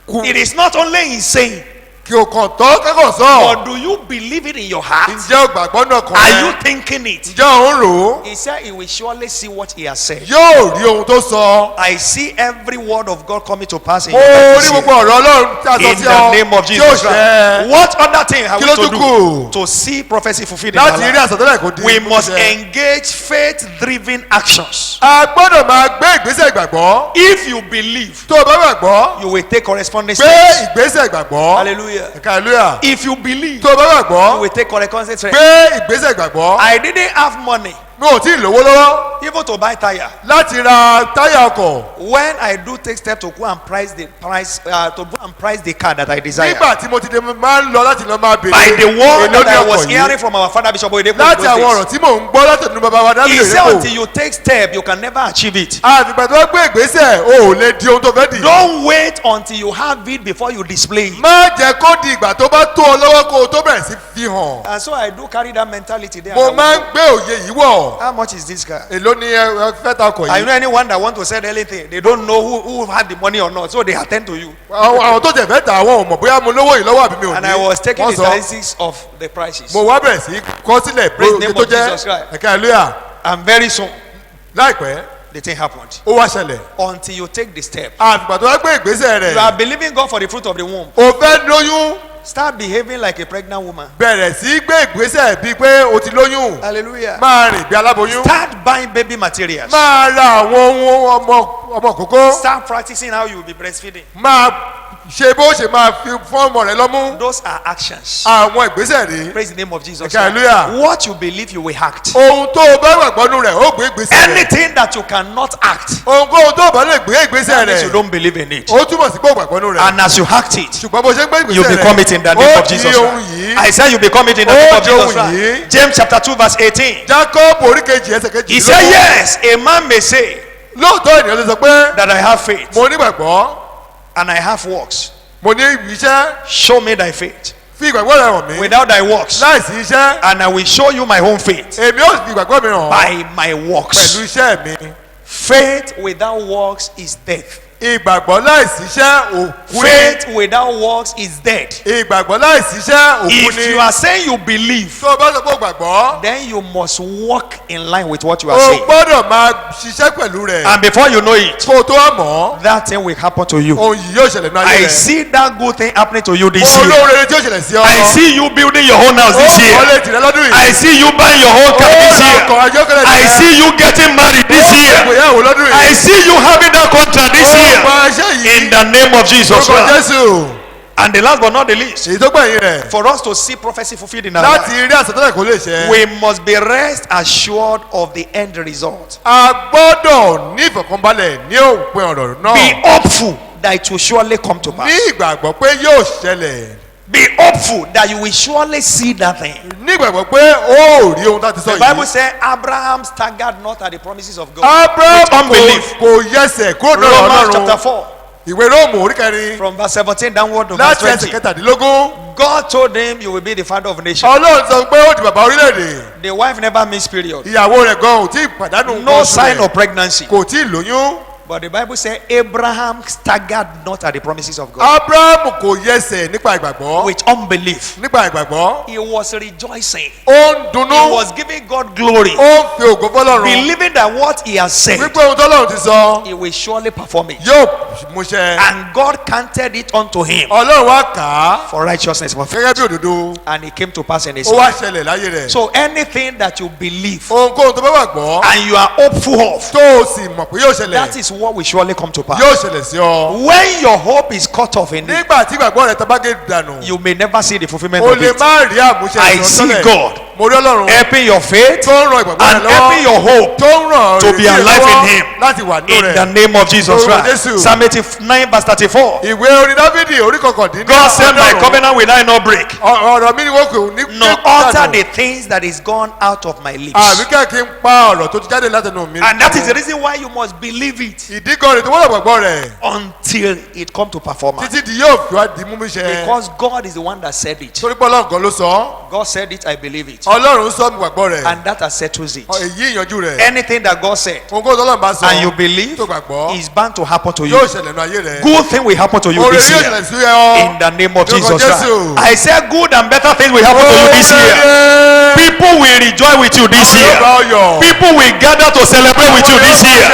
It is not only in saying, kí o kàn tọ́ kẹ́kọ̀ọ́ sọ but do you believe it in your heart? ǹjẹ́ o gbàgbọ́ náà kàn Are you rẹ̀ thinking it? ǹjẹ́ o ń rò ó He said he will surely see what he has said. yóò rí ohun tó sọ I see every word of God coming to pass in mo your life rí this year. gbogbo ọ̀rọ̀ Ọlọ́run tí a sọ In sí the ọ name of tí ó Jesus Christ. ṣẹ What other thing have Kí we ló to tún do kù? to see prophecy fulfilled in our láti rí life? àsọtẹ́lẹ̀ kò di We must ìmúṣẹ. engage faith-driven actions. a gbọ́dọ̀ máa gbé ìgbésẹ̀ ìgbàgbọ́ If you believe, tó o bá gbàgbọ́ you will take corresponding gbé steps. ìgbésẹ̀ ìgbàgbọ́ Hallelujah. ẹ̀ka hallelujah If you believe, tó o bá you gbàgbọ́ will take corresponding steps. gbé ìgbésẹ̀ ìgbàgbọ́ I didn't have money mi ò tí ì lówó lọ́wọ́ even to buy tire. láti ra táyà ọkọ̀ When I do take steps to go and price the car that I desire. nígbà tí mo ti dé máa ń lọ láti lọ máa By bèrè the word èlò that ní I was ọkọ̀ hearing yìí from our father Bishop Oyedepo in láti àwọn those ọ̀rọ̀ days. tí mò ń gbọ́ láti ọ̀dùnú bàbá wa He dábìlì said rẹ̀ until you take step, you can never achieve it. àfìgbà tó gbé ìgbésẹ̀ o ò lè di ohun tó fẹ́ dì Don't wait until you have it before you display it. má jẹ́ kó di ìgbà tó bá tó ọ lọ́wọ́ kó o tó bẹ̀rẹ̀ sí fi hàn And so I do carry that mentality there. mo And I máa ń will go, gbé òye yìí wọ̀ how much is this car? èló ni ẹ fẹ́ ta ọkọ̀ I yìí know anyone that want to sell anything. They don't know who had the money or not, so they attend to you. àwọn tó tẹ̀ fẹ́ tà àwọn ò mọ̀ bóyá mo lówó yìí lọ́wọ́ àbí mi ò And I was taking wọ́n the sọ statistics of the prices. mo wá bẹ̀rẹ̀ sí kọ́ sílẹ̀ pé Praise the oye name tó of jẹ́ Jesus Christ. ẹ̀ka hallelujah And very soon, láìpẹ́ the thing happened. ó wá ṣẹlẹ̀ Until you take the step. àfìgbà tó wá gbé ìgbésẹ̀ You rẹ̀ are believing God for the fruit of the womb. o fẹ́ lóyún Start behaving like a pregnant woman. bẹ̀rẹ̀ sí gbé ìgbésẹ̀ bíi pé o ti lóyún Hallelujah. máa rìn bí aláboyún Start buying baby materials. máa ra àwọn ohun ọmọ kókó Start practicing how you will be breastfeeding. máa ṣe bó ṣe máa fi fún ọmọ rẹ lọ́mú Those are actions. àwọn ìgbésẹ̀ rí Praise the name of Jesus. Okay, hallelujah. What you believe, you will act. ohun tó o bá gbàgbọ́ nù rẹ̀ ó gbé ìgbésẹ̀ rẹ̀ Anything that you cannot act, ohunkóhun tó o bá lè gbé ìgbésẹ̀ that means you rẹ̀ don't believe in it. ó túmọ̀ sí pé o gbàgbọ́ nù rẹ̀ And as you act it, ṣùgbọ́n bó ṣe ń gbé you ìgbésẹ̀ rẹ̀ become it in the name of Jesus ó di ohun Christ. yìí I said you become it in the name ó of di Jesus ohun Christ. yìí James chapter 2 verse 18. Jacob oríkejì ẹsẹ̀ He kejì said, yes, a man may say lóòótọ́ ènìyàn lè sọ pé that I have faith mo nígbàgbọ́ and I have works. mo ní iṣẹ́ Show me thy faith. fi ìgbàgbọ́ rẹ hàn mí Without thy works, láìsí iṣẹ́ and I will show you my own faith èmi ó fi ìgbàgbọ́ mi hàn by my works. pẹ̀lú iṣẹ́ mi Faith without works is death. ìgbàgbọ́ láìsí iṣẹ́ òkú ni Faith without works is dead. ìgbàgbọ́ láìsí iṣẹ́ òkú If ni you are saying you believe, tó o bá sọ pé o gbàgbọ́ then you must walk in line with what you are o saying. gbọ́dọ̀ máa ṣiṣẹ́ pẹ̀lú rẹ̀ And before you know it, kó o tó wá mọ̀ that thing will happen to you. ohun yìí yóò ṣẹlẹ̀ ní ayé I rẹ̀ see that good thing happening to you this ohun year. olóore tí yóò ṣẹlẹ̀ sí ọ I see you building your own house ó this kọ́ year. lé tirẹ̀ lọ́dún yìí I see you buying your own car ó this ra year. ọkọ̀ ayọ́kẹ́lẹ́ I tirẹ̀ see you getting married this ó year. ṣègbéyàwó lọ́dún yìí I see you having that contract this ó year. gba iṣẹ́ yìí In the name of Jesus orúkọ Christ. Jésù And the last but not the least, èyí tó gbẹ̀yìn rẹ̀ for us to see prophecy fulfilled in our láti life, rí àsọtẹ́lẹ̀ kó lè ṣẹ we must be rest assured of the end result. a gbọ́dọ̀ ní ìfọ̀kànbalẹ̀ ní òpin ọ̀rọ̀ náà Be hopeful that it will surely come to pass. ní ìgbàgbọ́ pé yóò ṣẹlẹ̀ Be hopeful that you will surely see that thing. nígbàgbọ́ pé ó rí ohun tá a ti sọ The Bible yìí. says Abraham staggered not at the promises of God. Abraham With unbelief. kò yẹsẹ̀ kúrò lọ́rọ̀ Romans chapter Ọlọ́run. 4 ìwé Róòmù orí kẹrin from verse 17 downward to verse láti ẹsẹ̀ 20. kẹtàdínlógún. God told him you will be the father of nations. Ọlọ́run sọ pé ó di bàbá orílẹ̀-èdè. The wife never missed period. ìyàwó rẹ̀ gan ò tí ì pàdánù No nǹkan oṣù sign rẹ̀. of pregnancy. kò tí ì lóyún. But the Bible says Abraham staggered not at the promises of God. Abraham kò yẹsẹ̀ nípa ìgbàgbọ́. With unbelief. nípa ìgbàgbọ́. He was rejoicing. ó ń He dunnú. was giving God glory. ó ń fi ògo fọ́lọ́run. Believing that what he has said, wípé ohun tọ́lọ́run ti sọ he will surely perform it. yóò múṣẹ. And God counted it unto him Ọlọ́run wá kà á for righteousness. gẹ́gẹ́ bí òdodo. And it came to pass in his ó wá life. ṣẹlẹ̀ láyé rẹ̀. So anything that you believe ohunkóhun tó bá gbàgbọ́ and you are hopeful of, tó o sì mọ̀ pé yóò that ṣẹlẹ̀ is what will surely come to pass. yóò ṣẹlẹ̀ sí ọ. When your hope is cut off in it, nígbà tí ìgbàgbọ́ rẹ̀ tabagé dànù you may never see the fulfillment o of lè it. má rí àmúṣe I ìran see tọ́lẹ̀. God mo rí Ọlọ́run helping your faith tó ń ran ìgbàgbọ́ rẹ̀ and helping lọ́wọ́ your hope tó ń ràn to be ìrètí rẹ̀ alive in lọ́wọ́ him. láti wà nínú in the rẹ̀. name of Jesus Lórúkọ Christ. Jésù. Psalm 89 verse 34. ìwé orin Dáfídì orí kọkàndínní. God said, my covenant will I not break, ọ̀rọ̀ mi ni wọ́n kò ní nor alter the things that is gone out of my lips. àbíkẹ́ kí n pa ọ̀rọ̀ tó ti jáde látẹnu mi. And that is the reason why you must believe it ìdí kan rẹ̀ tó wọ́n lọ gbàgbọ́ rẹ̀ until it come to performance. títí di yóò fi wá di múmú ṣẹ. Because God is the one that said it. torí pé Ọlọ́run kan ló sọ. God said it, I believe it. Ọlọ́run sọ mi gbàgbọ́ rẹ̀. And that has settles it. èyí ìyanjú rẹ̀. Anything that God said ohunkóhun tó Ọlọ́run bá sọ and you believe tó gbàgbọ́ is bound to happen to you. yóò ṣẹlẹ̀ nínú ayé rẹ̀. Good thing will happen to you oore this yóò year. ṣẹlẹ̀ sí ọ. In the name of Lórúkọ Jesus Christ. Jésù. I said good and better things will happen to you this year. People will rejoice with you this year. People will gather to celebrate with you this year.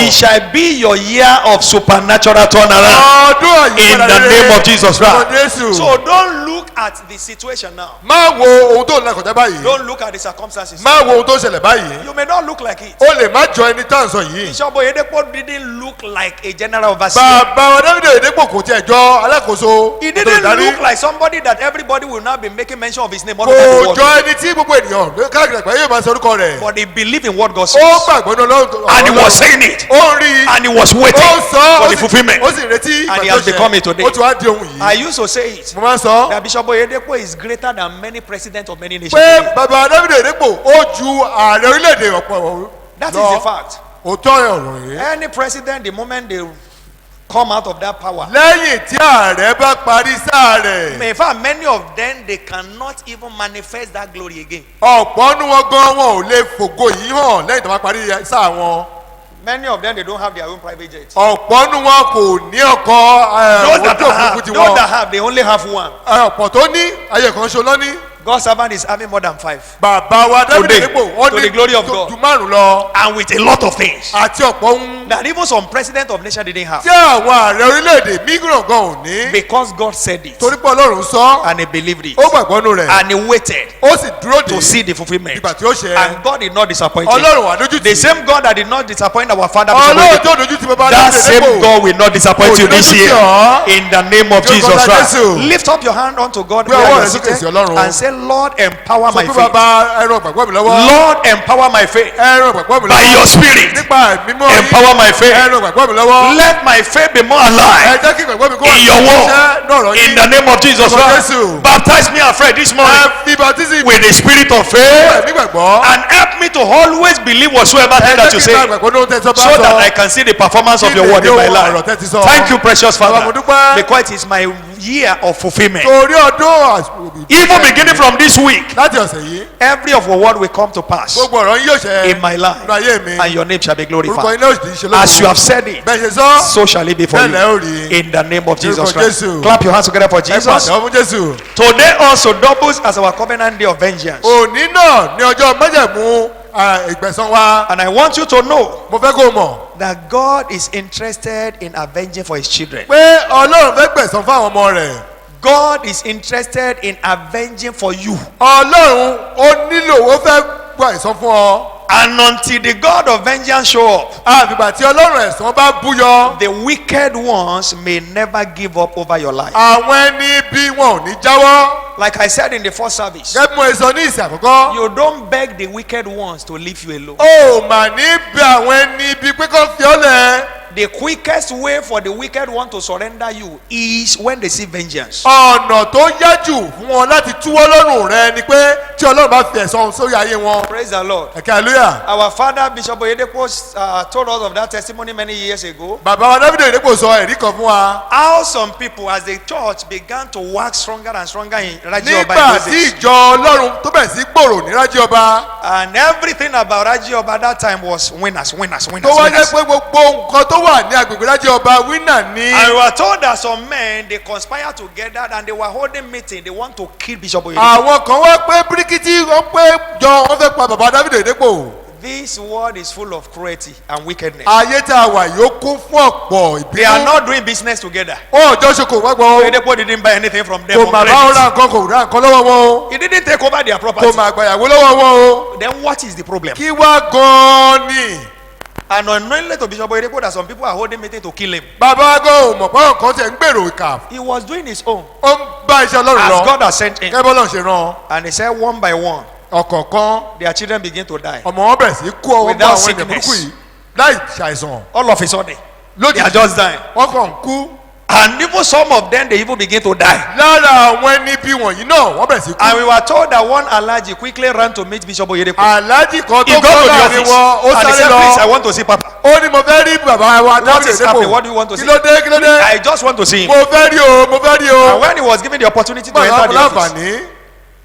It shall be your year of supernatural turnaround. In the name of Jesus Christ. So don't look at the situation now. má wo ohun tó ń lọ kọjá báyìí. Don't look at the circumstances. má wo ohun tó ń ṣẹlẹ̀ báyìí. You may not look like it. o lè má jọ ẹni tá à ń sọ yìí. Bishop Oyedepo didn't look like a general overseer. bàbá wa Dáfídì Oyèdépò kò tiẹ̀ jọ alákòóso. He tó didn't ìdarí. look like somebody that everybody will now be making mention of his name all over the kò world. jọ ẹni tí gbogbo ènìyàn káàkiri àgbáyé yóò máa sọ orúkọ rẹ̀. But he believed in what God ó says. gbàgbọ́ ní Ọlọ́run. And he was saying it. ó ń rí i. And he was waiting ó sọ for ó the sì- fulfillment. ó sì retí And he ìgbà has tó become ṣẹ. it today. ó ti wá di ohun I yìí. used to say it. mo máa ń sọ That Bishop Oyedepo is greater than many presidents of many nations. pé bàbá Dáfídì Oyèdépò ó ju ààrẹ orílẹ̀-èdè ọ̀pọ̀ That is the fact. òótọ́ ọ̀rọ̀ yìí. Any president, the moment they come out of that power, lẹ́yìn tí ààrẹ bá parí sáà rẹ̀. in fact, many of them they cannot even manifest that glory again. ọ̀pọ̀ nínú wọn gan wọn ò lè fògo yìí hàn lẹ́yìn tó bá parí sáà wọn. Many of them they don't have their own private jets. ọ̀pọ̀ nínú wọn kò ní ọkọ̀ Those that ojú òfurufú have, ti those wọn. that have, they only have one. ọ̀pọ̀ tó ní ayé kan ṣo lọ́ní. God's servant is having more than 5. bàbá wa Dáfídì Today, Oyèdépò wọ́n to ní the glory of God. ju márùn lọ. And with a lot of things àti ọ̀pọ̀ ń. that even some president of nation didn't have. tí àwọn ààrẹ orílẹ̀-èdè mìíràn gan ò ní. Because God said it. torí pé Ọlọ́run sọ. And he believed it. ó gbàgbọ́ nù rẹ̀. And he waited ó sì dúró dè to see the fulfillment. ìgbà tí ó ṣe. And God did not disappoint him. Ọlọ́run wà lójú The tì. same God that did not disappoint our father, Ọlọ́run Bishop tó dojú ti bàbá that Dáfídì same Oyèdépò. God will not disappoint you this year. In the name of Jesus Christ. Lift up your hand unto God Gbé where ọwọ́ you are rẹ sókè sí seated Ọlọ́run. and say, Lord, empower sọ my pé faith. bàbá ẹran gbàgbọ́ mi lọ́wọ́. Lord, empower my faith. ẹran gbàgbọ́ mi By lọ́wọ́. your spirit, nípa mímọ́ yìí. empower my faith. ẹran gbàgbọ́ mi lọ́wọ́. Let my faith be more ẹ alive jẹ́ kí gbàgbọ́ mi kó wà in your word. nọ̀rọ̀ In yìí. the name of Jesus Lord Christ. Jesus. Baptize me afresh this morning ẹ fi baptism with the spirit of faith ẹ̀mí gbàgbọ́. and help me to always believe whatsoever ẹ thing jẹ́ that you kí say, gbàgbọ́ ní ohun tẹ́ sọ bá so that I sọ. can see the performance of Kí your lè word in yóò my ọ̀rọ̀ life. tẹ́ ti sọ. Thank you, precious Bàbá mo Father, dúpẹ́. because it is my year of fulfillment. torí ọdún Even beginning from this week, láti ọ̀sẹ̀ yìí. every of your word will come to pass gbogbo ọ̀rọ̀ yín yóò ṣẹ. in my life, nínú ayé mi. and your name shall be orúkọ glorified. yín náà sì ṣe lóko. As you have said it, bẹ́ẹ̀ ṣe sọ. so shall it be for bẹ́ẹ̀ lẹ́ you. ò rí. In the name of Jesus Lórúkọ Christ. Jésù. Clap your hands together for ẹ Jesus. pàtẹ́wọ́ fún Jésù. Today also doubles as our covenant day of vengeance. òní náà ní ọjọ́ májẹ̀mú ìgbẹ̀san wa. And I want you to know mo fẹ́ kó o mọ̀ that God is interested in avenging for his children. pé Ọlọ́run fẹ́ gbẹ̀san fún àwọn ọmọ rẹ̀. God is interested in avenging for you. Ọlọ́run ó nílò ó fẹ́ gba ẹ̀san fún ọ. And until the God of vengeance show up, àfìgbà tí Ọlọ́run ẹ̀san bá búyọ. the wicked ones may never give up over your life. àwọn ẹni bí wọn ò ní jáwọ́. Like I said in the first service, gẹ́gẹ́ bí mo sọ ní ìsìn àkọ́kọ́. you don't beg the wicked ones to leave you alone. ó mà ní bí àwọn ẹni bí pé kó fi ọ́ lẹ̀. The quickest way for the wicked one to surrender you is when they see vengeance. ọ̀nà tó yá jù fún wọn láti túwọ́ lọ́rùn rẹ ni pé tí ọlọ́run bá fi ẹ̀san sórí ayé wọn. Praise the Lord. ẹ̀ka hallelujah. Our father Bishop Oyedepo told us of that testimony many years ago. bàbá wa Dáfídì Oyèdépò sọ ẹ̀rí kan fún wa. How some people, as the church began to wax stronger and stronger in Raji Oba, nígbà tí ìjọ ọlọ́run tó bẹ̀ sí gbòòrò ní Rájí Ọba. and everything about Raji Oba that time was winners. tó wá jẹ́ pé gbogbo nǹkan tó wà ní agbègbè Rájí Ọba wínà ní. And we were told that some men, they conspired together and they were holding meeting. They want to kill Bishop Oyedepo. àwọn kan wá pé bíríkítì wọn pé jọ wọn fẹ́ pa bàbá Dáfídì Oyèdépò. This world is full of cruelty and wickedness. ayé tá a wà yóò kún fún ọ̀pọ̀ They are ìbínú. not doing business together. ó jọ ṣe kò gbàgbọ́. Oyedepo didn't buy anything from them. kò on mà bá credit. wọn ra nǹkan kò ra nǹkan lọ́wọ́ wọn o. He didn't take over their kò property. mà gbàyàwó lọ́wọ́ wọn o. Then what is the problem? kí wá gan-an ni. And unknowingly to Bishop Oyedepo that some people are holding meeting to kill him. bàbá ago mọ̀ pé nǹkan tẹ̀ ń gbèrò ìkà. He was doing his own ó ń bá iṣẹ́ ọlọ́run as lọ. God has sent him. kẹ́bọ́ náà ṣe rán. And he said one by one, ọ̀kọ̀ọ̀kan their children begin to die. ọmọ wọn bẹ̀rẹ̀ sí kú ọwọ́ bá Without àwọn ènìyàn sickness. burúkú yìí láì ṣàìsàn. All of a sudden, they are lójijì just dying. wọ́n kàn ń kú. And even some of them, they even begin to die. lára àwọn ẹni bí wọ̀nyí náà wọ́n bẹ̀rẹ̀ sí And kú. we were told that one Alhaji quickly ran to meet Bishop Oyedepo. aláàjì kan He tó got to kọ́ the láàrin office wọn ó and he sáré said, please, I lọ. want to see Papa. ó ní mo fẹ́ rí bàbá wa Dáfídì is happening? What do you Oyèdépò. want to kí see? ló dé kí ló dé. I just want to see him. mo fẹ́ rí o mo fẹ́ rí o. And when he was given the opportunity to bàbá enter the office, láǹfààní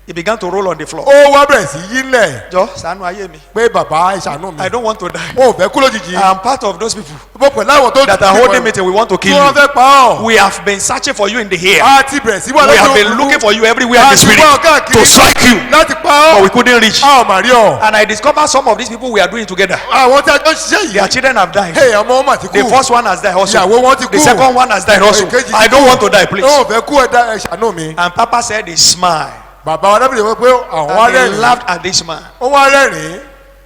he began to roll on the floor. ó wá bẹ̀rẹ̀ sí yílẹ̀ Jọ ṣàánú ayé mi. pé bàbá ìṣàánú mi. I don't want to die. ó fẹ́ kú lójijì. I am part of those people mo pẹ̀lú àwọn tó that are holding meeting. We want to tí kill wọ́n you. fẹ́ pa ọ́. We have been searching for you in the air. a ti bẹ̀rẹ̀ sí wà We have lọ́jọ́ been looking for you everywhere in the spirit to strike you, láti pa but we ọ́. couldn't reach. a ò mà rí ọ. And I discovered some of these people we are doing together. àwọn tí a jọ ń ṣiṣẹ́ Their yìí. children have died. hey ọmọ wọn mà ti The kú. first one has died also. ìyàwó wọn ti The kú. second one has died also. Èkejì ti I don't kú. want to die, please. ó fẹ́ kú ẹ ṣàánú mi. And Papa said he smiled. bàbá wa Dáfídì wọ́n pé àwọn wá And he rẹ́rìn-ín. laughed at this man. ó wá rẹ́rìn-ín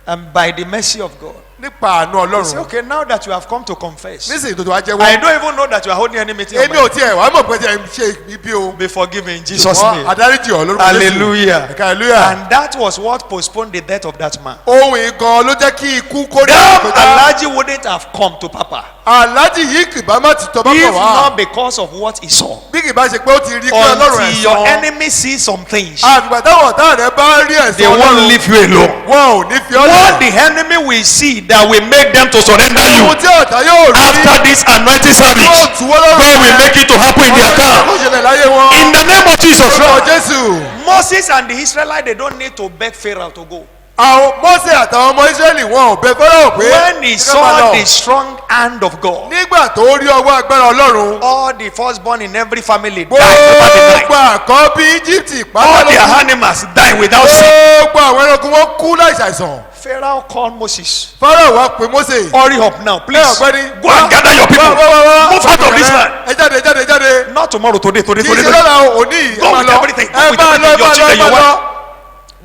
And by the mercy of God, nípa àánú he said, ọlọ́run. okay, now that you have come to confess, nísìnyí tó ti wá I jẹ́wọ́. don't even know that you are holding any meeting. on èmi my- ò tiẹ̀ wá mọ̀ pé ẹ ń ṣe ibi o. Be forgiven in Jesus' Ṣùgbọ́n name. adáríjì ọ̀ lórúkọ Jésù. Hallelujah. Ẹ̀ka hallelujah. And that was what postponed the death of that man. ohun ìgan ló jẹ́ kí ikú kó dé Damn, àkójá. Alhaji wouldn't have come to Papa aláàjì yìí kì bá má ti tọ́ bá if kàn wá. not because of what he saw. bí kì bá ṣe pé ó ti rí pé ọlọ́run Until your ẹ̀san. enemy sees some things, àgbà táwọn ọ̀tá rẹ̀ bá rí they ẹ̀san won't ọlọ́run. leave you alone. wọn ò ní fi ọ́ What lẹ̀. the enemy will see that will make them to surrender you ohun tí ọ̀tá yóò rí. after this anointing yóò service, tú ọlọ́run. God will make it to happen in their kó camp. ṣẹlẹ̀ láyé wọn. In the name of Jesus lórúkọ Christ. Jésù. Moses and the Israelites, they don't need to beg Pharaoh to go. àwọn Mósè àtàwọn ọmọ Ísírẹ́lì wọn ò bẹ Fáráò pé. When he kí ká máa saw lọ. the strong hand of God, nígbà tó rí ọwọ́ agbára ọlọ́run. all the firstborn in every family died over the night. gbogbo àkọ́bí Íjíbítì All their pátá. animals died without sin. gbogbo àwọn ẹranko wọn kú láìsàìsàn. Pharaoh called Moses. Fáráò wá pè Mósè. Hurry up now, ẹ please. ọ̀gbẹ́ni. Go and gather your people. Move out of this man. ẹ jáde jáde jáde. Not tomorrow, today. kì í ṣe lọ́la òní ẹ Go máa with lọ. everything. Go ẹ with máa lọ everything. ẹ Your máa lọ children, ẹ your máa lọ. wife.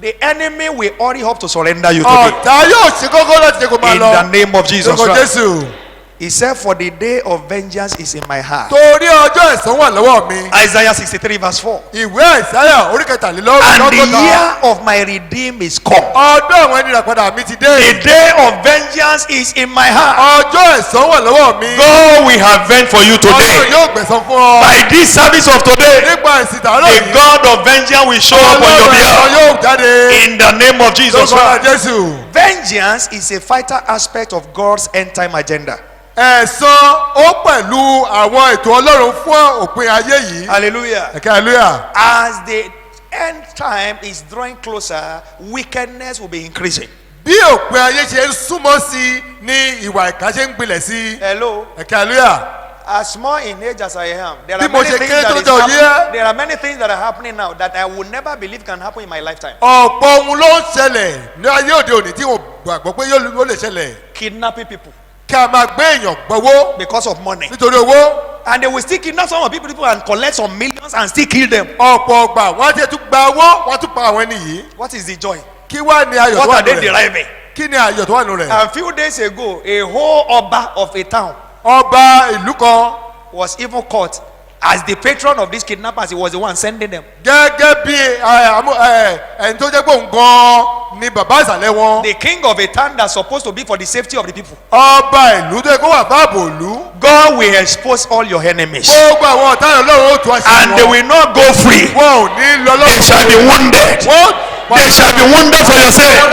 The enemy will hurry up to surrender you today. ọ̀tá yóò ṣe kókó láti ṣe kó máa In lọ. the name of Jesus lórúkọ Christ. Jésù. He said, for the day of vengeance is in my heart. torí ọjọ́ ẹ̀san wà lọ́wọ́ mi. Isaiah 63 verse 4. ìwé Àìsáyà orí kẹtàlélọ́gbọ̀n And the lọ́gọ́ta. year of my redeem is come. ọdún àwọn ẹni ìràpadà mi ti The dé. day of vengeance is in my heart. ọjọ́ ẹ̀san wà lọ́wọ́ mi. God will have vent for you ọlọ́run today. yóò gbẹ̀san fún ọ. By this service of today, nípa ìsìn tààrọ̀ the yìí. God of vengeance will show up on your ọlọ́run ẹ̀san behalf. yóò jáde. In the name of Jesus lórúkọ Christ. Jésù. Vengeance is a vital aspect of God's end time agenda. ẹ̀san ó pẹ̀lú àwọn ètò ọlọ́run fún òpin ayé yìí. Hallelujah. ẹ̀ka hallelujah. As the end time is drawing closer, wickedness will be increasing. bí òpin ayé ṣe ń súnmọ́ sí i ni ìwà ìkà ṣe ń gbilẹ̀ sí i. Hello. ẹ̀ka hallelujah. As small in age as I am, there Bí are mo many ṣe things kéré that tó is lọ́jọ́ happening. yìí. There are many things that are happening now that I would never believe can happen in my lifetime. ọ̀pọ̀ ohun ló ń ṣẹlẹ̀ ní ayé òde òní tí wọn gbàgbọ́ pé yóò lè ṣẹlẹ̀. Kidnapping people kí a máa gbé èèyàn gbowó because of money, nítorí owó. and they will still kidnap some of people and collect some millions and still kill them. ọ̀pọ̀ ọgbà wọ́n á ti tún gba owó wọ́n á tún pa àwọn ẹni yìí. What is the joy? kí wá ní ayọ̀ tó What wà are they nù rẹ̀. deriving? kí ni ayọ̀ tó wà nù rẹ̀. A few days ago, a whole Oba of a town ọba ìlú kan was even caught as the patron of these kidnappers. He was the one sending them. gẹ́gẹ́ bí ẹni tó jẹ́ pé òun gan-an ni bàbá ìsàlẹ̀ wọn. The king of a town that's supposed to be for the safety of the people. ọba ìlú tó yẹ kó wà fáàbò ìlú. God will expose all your enemies. gbogbo àwọn ọ̀tá rẹ̀ lọ́rùn ó tú àṣírí wọn. And they will not go free. wọn ò ní lọ They lọ́rùn. shall be wounded. They shall be wounded for your sake.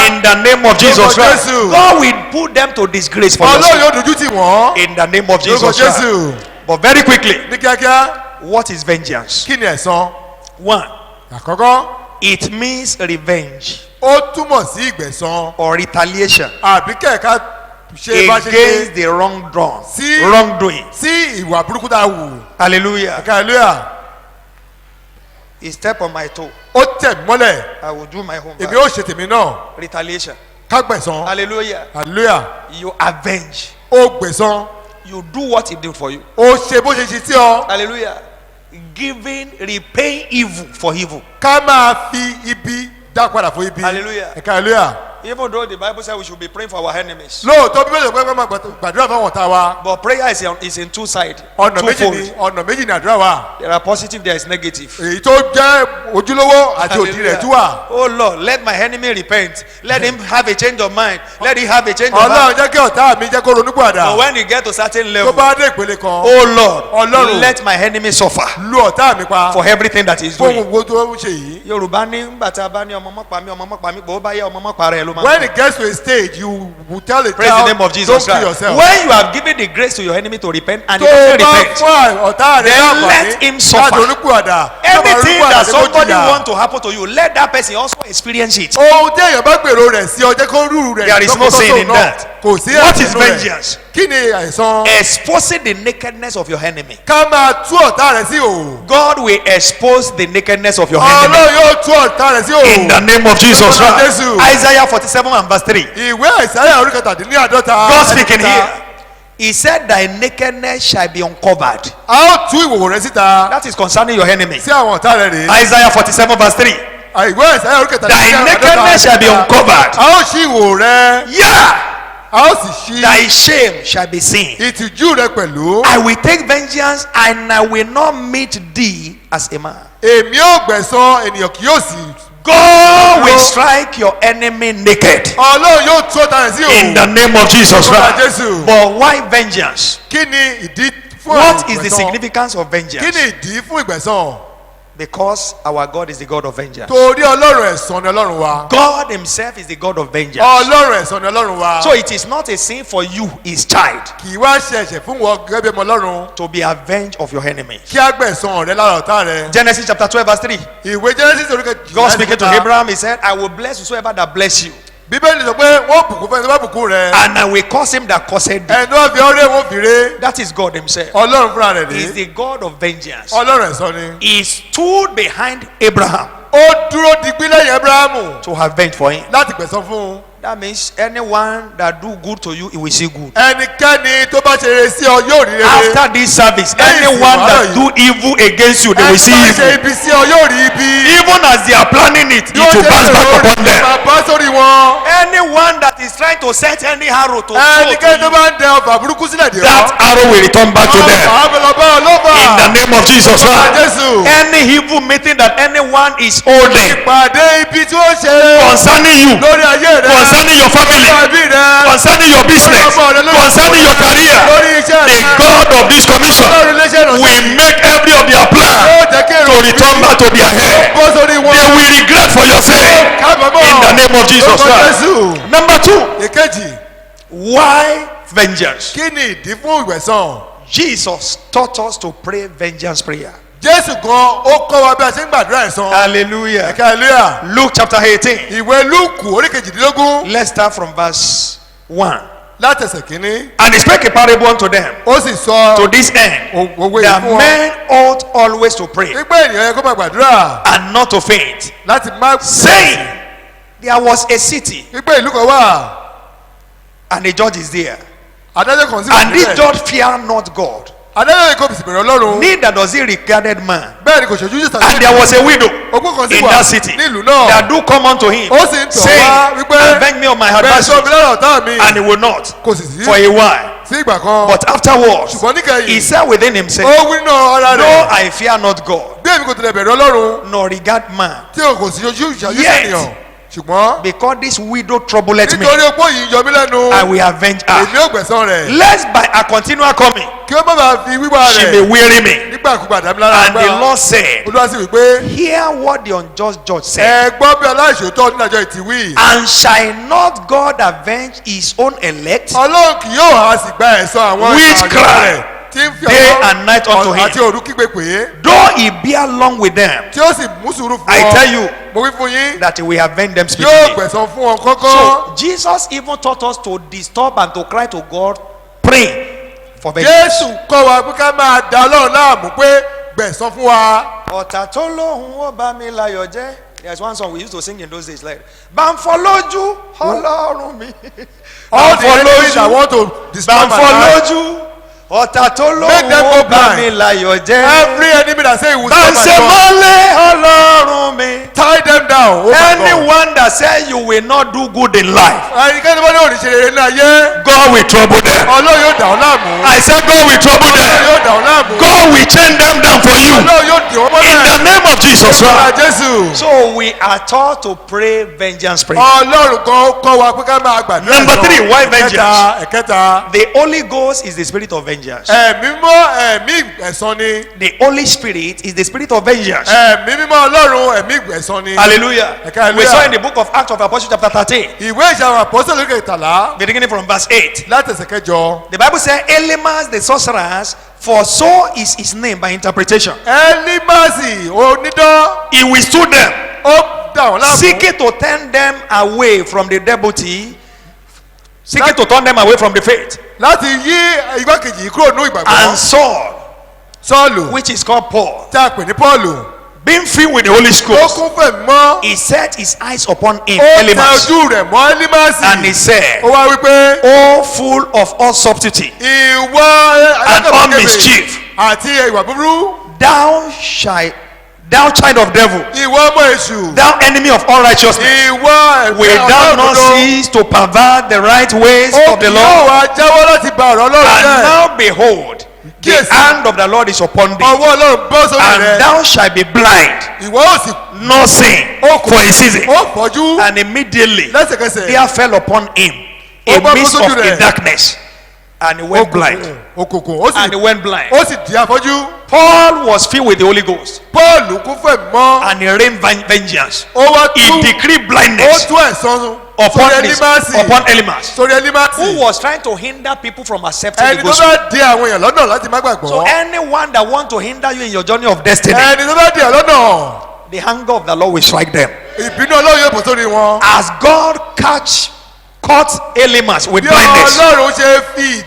In the name of Jesus Christ. God will put them to disgrace for your ọlọ́run sake. yóò dojú tì wọ́n. In the name of Jesus lórúkọ Christ. jésù. But very quickly, ní kíákíá what is vengeance? kí ni ẹ̀san. One, àkọ́kọ́ it means revenge ó túmọ̀ sí ìgbẹ̀san or retaliation àbí kẹ̀kẹ́ ṣe bá ṣe against ṣe the wrongdoing. Sí. Wrongdoing. sí ìwà burúkú tá a wù. Hallelujah. hallelujah. He step on my toe. ó tẹ̀ mí mọ́lẹ̀ I will do my homework. èmi ó ṣe tèmi náà Retaliation. ká gbẹ̀san. Hallelujah. hallelujah. You avenge. ó gbẹ̀san. You do what he did for you. ó ṣe bó ṣe ṣe sí ọ. Hallelujah. Giving, repaying evil for evil. ká máa fi ibi dá padà fún ibi. Hallelujah. hallelujah. Even though the Bible says we should be praying for our enemies. lóòótọ́ bíbélì pé máa gbàdúrà fáwọn ọ̀tá wa. But prayer is in two sides. ọ̀nà méjì ni Twofold. ọ̀nà méjì ni àdúrà wa. There are positive, there is negative. èyí tó jẹ́ ojúlówó àti òdì rẹ̀ tún wà. Oh Lord, let my enemy repent. Let him have a change of mind. Let him have a change of ọlọ́run mind. jẹ́ kí ọ̀tá mi jẹ́ kó ronú But padà. when you get to certain tó level, bá dé ìpele kan. oh Lord, Ọlọ́run. let my enemy suffer lu ọ̀tá mi pa. for everything that he's fún doing. gbogbo tó ń ṣe yìí. Yorùbá ní ńgbà tí a bá ní ọmọ mọ́pa mi, bó bá yẹ ọmọ mọ́pa rẹ̀ ló máa ń when kọ́. it gets to a stage you will tell a Praise the name of child Jesus don't kill Christ. yourself. When you have given the grace to your enemy to repent and he tó doesn't bá repent, fún ọ̀tá rẹ̀ then láǹfààní let him suffer. láti ronúpìwàdà. anything that somebody want to happen to you, let that person also experience it. ohun tí èèyàn bá gbèrò rẹ̀ sí ọjọ́ kó rú rẹ̀. There is no sin in that. kò sí What ẹ̀sìn is nínú rẹ̀. vengeance? kí ni àìsàn. Exposing the nakedness of your enemy. ká máa tú ọ̀tá rẹ̀ sí òò. God will expose the nakedness of your enemy. ọlọ́run yóò tú ọ̀tá rẹ̀ sí òò. In the name of Jesus Lórúkọ Christ. Jésù. Isaiah 47 and verse 3. ìwé àìsáyà orí kẹtàdínláàdọ́ta. God speaking here. He said thy nakedness shall be uncovered. a ó tú ìwòwò rẹ̀ síta. That is concerning your enemy. sí àwọn ọ̀tá rẹ̀ rèé. Isaiah 47 verse 3. ìwé àìsáyà orí Thy nakedness shall be uncovered. a ó ṣí ìwò rẹ̀. Yeah. a ó sì ṣí Thy shame shall be seen. ìtìjú rẹ̀ pẹ̀lú. I will take vengeance and I will not meet thee as a man. èmi ò gbẹ̀san ènìyàn kì yóò sì. God will strike your enemy naked. ọlọ́run yóò tú ọ̀tá rẹ̀ sí òò. In the name of Jesus Lórúkọ Christ. Jésù. But why vengeance? kí ni ìdí fún What is the ìgbẹ̀san? significance of kí vengeance? ni ìdí fún ìgbẹ̀san? Because our God is the God of vengeance. torí ọlọ́run ẹ̀san ni ọlọ́run wa. God himself is the God of vengeance. ọlọ́run ẹ̀san ni ọlọ́run wa. So it is not a sin for you, his child, kì í wá ṣe ẹ̀ṣẹ̀ fún wọn gẹ́gẹ́ bí ọmọ ọlọ́run. to be avenged of your enemy. kí á gbẹ̀san rẹ lára ọ̀tá rẹ. Genesis chapter 12 verse 3. ìwé Genesis orí kejì. God speaking to Abraham, he said, I will bless whosoever that bless you. bíbélì sọ pé wọ́n bùkún fún ẹni tó bá bùkún rẹ. And I will curse him that cursed thee. ẹni tó bá fi ọrẹ wọn fi ré. That is God himself. ọlọ́run fúnra rẹ̀ He is ní. the God of vengeance. ọlọ́run ẹ̀san ni. He stood behind Abraham ó dúró digbí lẹ́yìn Abrahamu to avenge for him. láti gbẹ̀san fún un. That means anyone that do good to you, he will see good. ẹnikẹ́ni tó bá ṣe rere sí ọ yóò rí rere. After this service, anyone that do evil against you, they will see ẹni tó ṣe evil. ibi sí ọ yóò rí ibi. Even as they are planning it, it Bí wọ́n will ṣe bounce back rò ó, upon them. máa bá sórí wọn. Anyone that is trying to set any arrow to throw ẹnikẹ́ni tó to you, bá ń dẹ ọfà burúkú sílẹ̀ dè that arrow will return back to them. àbẹ̀lọ́bà ọlọ́fà. In the name of Jesus Lórúkọ Christ. Jésù. Any evil meeting that anyone is holding ìpàdé ibi tí ó ṣe concerning you, lórí ayé rẹ. concerning your family, lórí ẹbí rẹ. concerning your business, concerning your career, lórí iṣẹ́ the rẹ. God of this commission lórí iléeṣẹ́ ìrànṣẹ́. will make every of their plan yóò jẹ́ kí to èrò return back to their head. bọ́ sórí wọn. They will regret for your sake. kábàámọ̀. In the name of Jesus Lórúkọ Christ. Jésù. Number 2, ìkejì. why vengeance? kí ni ìdí fún ìgbẹ̀san? Jesus taught us to pray vengeance prayer. Jésù gan ó kọ́ wa bí a ṣe ń gbàdúrà ẹ̀san. Hallelujah. hallelujah. Luke chapter 18. ìwé Lúùkù orí kejìdínlógún Let's start from verse 1. látẹsẹ̀ kínní. And he spake a parable unto them ó sì sọ to this end, òwe that yìí fún ọ. men ought always to pray pípẹ́ ènìyàn yẹ kó máa gbàdúrà and not to faint, láti má. saying, there was a city pípẹ́ ìlú kan wà and a judge is there, adájọ́ kan sí and this ìpínlẹ̀. judge fear not God, adájọ́ yìí kò sì bẹ̀rẹ̀ Ọlọ́run. neither does he regarded man. bẹ́ẹ̀ ni kò ṣojú sí And there was a widow ogún kan sí in wà that city ní ìlú náà. that do come unto him, ó sì ń tọ̀ wá saying, wípé avenge me of my bẹ́ẹ̀ sọ mi adversaries, lára ọ̀tá mi. and he will not kò sì sí for a while. sí ìgbà kan. But afterwards, ṣùgbọ́n he níkẹyìn said within himself, ó wí náà ara no, rẹ̀. I fear not God, bí èmi kò tilẹ̀ bẹ̀rẹ̀ Ọlọ́run nor regard man. tí o kò sí ojú ìṣàjú Yet ènìyàn. ṣùgbọ́n because this widow troubleth me, nítorí opó yìí yọ mí lẹ́nu I will avenge her. èmi ò gbẹ̀san rẹ̀ Lest by a continual coming kí ó má bàa fi wíwá she may rẹ̀ weary me. nígbàkúgbà dàbí lára And the Lord said, olúwa sì wí pé hear what the unjust judge said. ẹ gbọ́ bí aláìṣòótọ́ nídàjọ́ ìtìwí And shall not God avenge his own elect, ọlọ́run kì yóò há sì gba ẹ̀san àwọn Which ìpànìyàn cry rẹ̀ tí ń fi day ọwọ́ and night unto him. àti òru kígbe pé though he bear long with them, tí ó sì mú sùúrù fún I ọ tell you mo wí fún yín that he will avenge them yóò speedily. gbẹ̀san fún ọ kọ́kọ́. So Jesus even taught us to disturb and to cry to God, pray for vengeance. jésù kọ́ wa pé ká máa da ọlọ́run láàmú pé gbẹ̀san fún wa. Ọ̀tà tó lóhùn ó bá mi láyọ̀ jẹ́. There's one song we used to sing in those days like bàǹfọ̀ lójú ọlọ́run mi. all the enemies that want to disturb my Bàǹfọ̀ life lójú ọ̀tà tó Make them lóhùn go ó bá blind. mi láyọ̀ jẹ́. every enemy that say he will stop my Bàǹsẹ̀ joy mọ́lẹ̀ ọlọ́run mi. tie them down oh my God. Anyone that says you will not do good in life, ẹnikẹ́ni bá ní òrìṣẹ́ rere ní ayé God will trouble them. ọlọ́run yóò dà ọ́ láàmú I said God will trouble ọlọ́run them. yóò dà ọ́ láàmú God will chain them down for you. ọlọ́run yóò dì wọ́n In the mọ́lẹ̀ name of Jesus ọ̀la Christ. jésù. So we are taught to pray vengeance prayer. ọlọ́run kan kọ́ wa pé ká máa gbàdúrà Number lọ. 3, why vengeance? ẹ̀kẹta The Holy Ghost is the spirit of vengeance. ẹ̀mí mọ́ ẹ̀mí ẹ̀san ni The Holy Spirit is the spirit of vengeance. ẹ̀mí mímọ́ ọlọ́run ẹ̀mí ẹ̀san ni. Hallelujah. Hallelujah. We saw in the book of Acts of Apostles chapter 13, ìwé ìṣàwọn àpọ́sẹ̀lẹ̀ kẹtàlá beginning from verse 8. láti ẹsẹ̀ kẹjọ. The Bible says, Elymas the sorcerers, for so is his name by interpretation. ẹlímàsì onídán He withstood them, ó dà wọ́n láàmú. seeking to turn them away from the devotee, seeking to turn them away from the faith. láti yí igbákejì yìí kúrò ní And ìgbàgbọ́. Saul, sọ́ọ̀lù which is called Paul, tí a pè ní pọ́ọ̀lù being filled with the Holy ó Ghost, kún fẹ̀mí mọ́ he set his eyes upon him, ó tẹ Elymas, ojú rẹ̀ mọ́ ẹlímàsì and he said, ó wá wípé O full of all subtlety ìwọ and all alákàtúntò mischief, àti ìwà búburú thou child of devil, ìwọ ọmọ èṣù thou enemy of all righteousness, ìwọ will thou not cease to pervert the right ways of the yóò Lord? wá jáwọ́ láti ba ọ̀rọ̀ ọlọ́run And jẹ́ now behold, the Yes. hand of the Lord is upon thee, ọwọ́ ọlọ́run bọ́ sórí and rẹ̀ thou shalt be blind, ìwọ ó sì not seeing for a season. ó fọ́jú And immediately lẹ́sẹ̀kẹsẹ̀ there fell upon him Ó a bọ́ mist sójú of rẹ̀. a darkness, and he went blind. òkùnkùn ó And he sì went blind. ó sì di afọ́jú. Paul was filled with the Holy Ghost, Pọ́ọ̀lù kún fẹ̀mí mọ́ and he rained vengeance. ó wá He tú decreed ó blindness tú ẹ̀san upon sórí this, ẹlímàsì upon Elymas, sórí ẹlímàsì who was trying to hinder people from accepting ẹni the tó gospel. bá di àwọn èèyàn lọ́nà láti má So gbàgbọ́ anyone that want to hinder you in your journey of destiny, ẹni tó bá di ẹ̀ lọ́nà the anger of the Lord will strike them. ìbínú ọlọ́run yóò bọ̀ sórí wọn. As God caught Elymas with bí blindness, ọlọ́run ṣe fi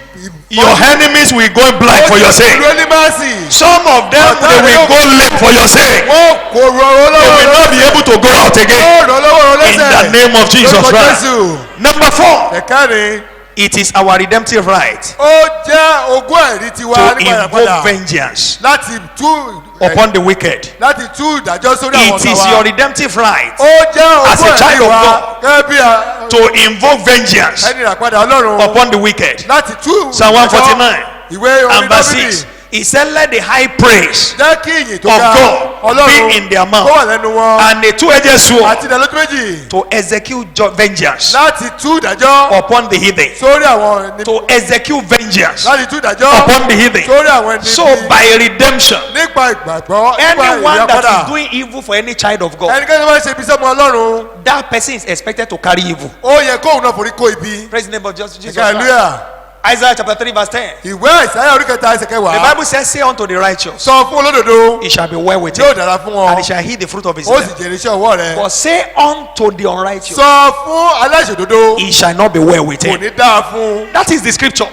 your enemies will go blind for your sake. ìlú ẹlímàsì Some of them they will go lame for your sake. wọn kò rọ They ọlọ́run will not be able to go out again. ó rọ lọ́wọ́ rọ In lẹ́sẹ̀ the name of Jesus Lórúkọ Christ. Jésù. Number 4, ẹ̀kẹ́rin it is our redemptive right ó jẹ́ ogún ẹ̀rí tiwa to nípa invoke ìyàpadà vengeance láti tú upon the wicked. láti tú ìdájọ́ sórí àwọn It is ọ̀tá your wa. redemptive right ó jẹ́ as a ogún child ẹ̀rí of wa God gẹ́gẹ́ bí to invoke vengeance ẹni ìràpadà ọlọ́run upon the wicked. láti tú Psalm 149 ìwé orin and verse Dáfídì 6. He said, let the high praise jẹ́ kí ìyìn tó of ga God ọlọ́run be in their kó mouth, wà lẹ́nu wọn and a two-edged sword àti ìdálójú méjì to execute vengeance láti tú ìdájọ́ upon the heathen. sórí àwọn ẹni To execute vengeance láti tú ìdájọ́ upon the heathen. sórí àwọn ẹni So bí by redemption, nípa ìgbàgbọ́ nípa anyone that ìyàpadà is doing evil for any child of God, ẹnikẹ́ni tó bá ṣe ibi sọ́mọ ọlọ́run that person is expected to carry evil. ó yẹ kóun náà forí kó ibi Praise the name of Jesus Christ. hallelujah Isaiah chapter 3 verse 10. ìwé àìsáyà orí kẹta ẹsẹ̀ The kẹwàá Bible says, say unto the righteous, sọ fún olódodo it shall be well with yóò him, dára fún and wọn he shall eat the fruit of his ó sì lips. jèrè iṣẹ́ ọwọ́ rẹ̀ But say unto the unrighteous, sọ fún aláìṣòdodo it shall not be well with kò him. ní dáa fún That is the scripture.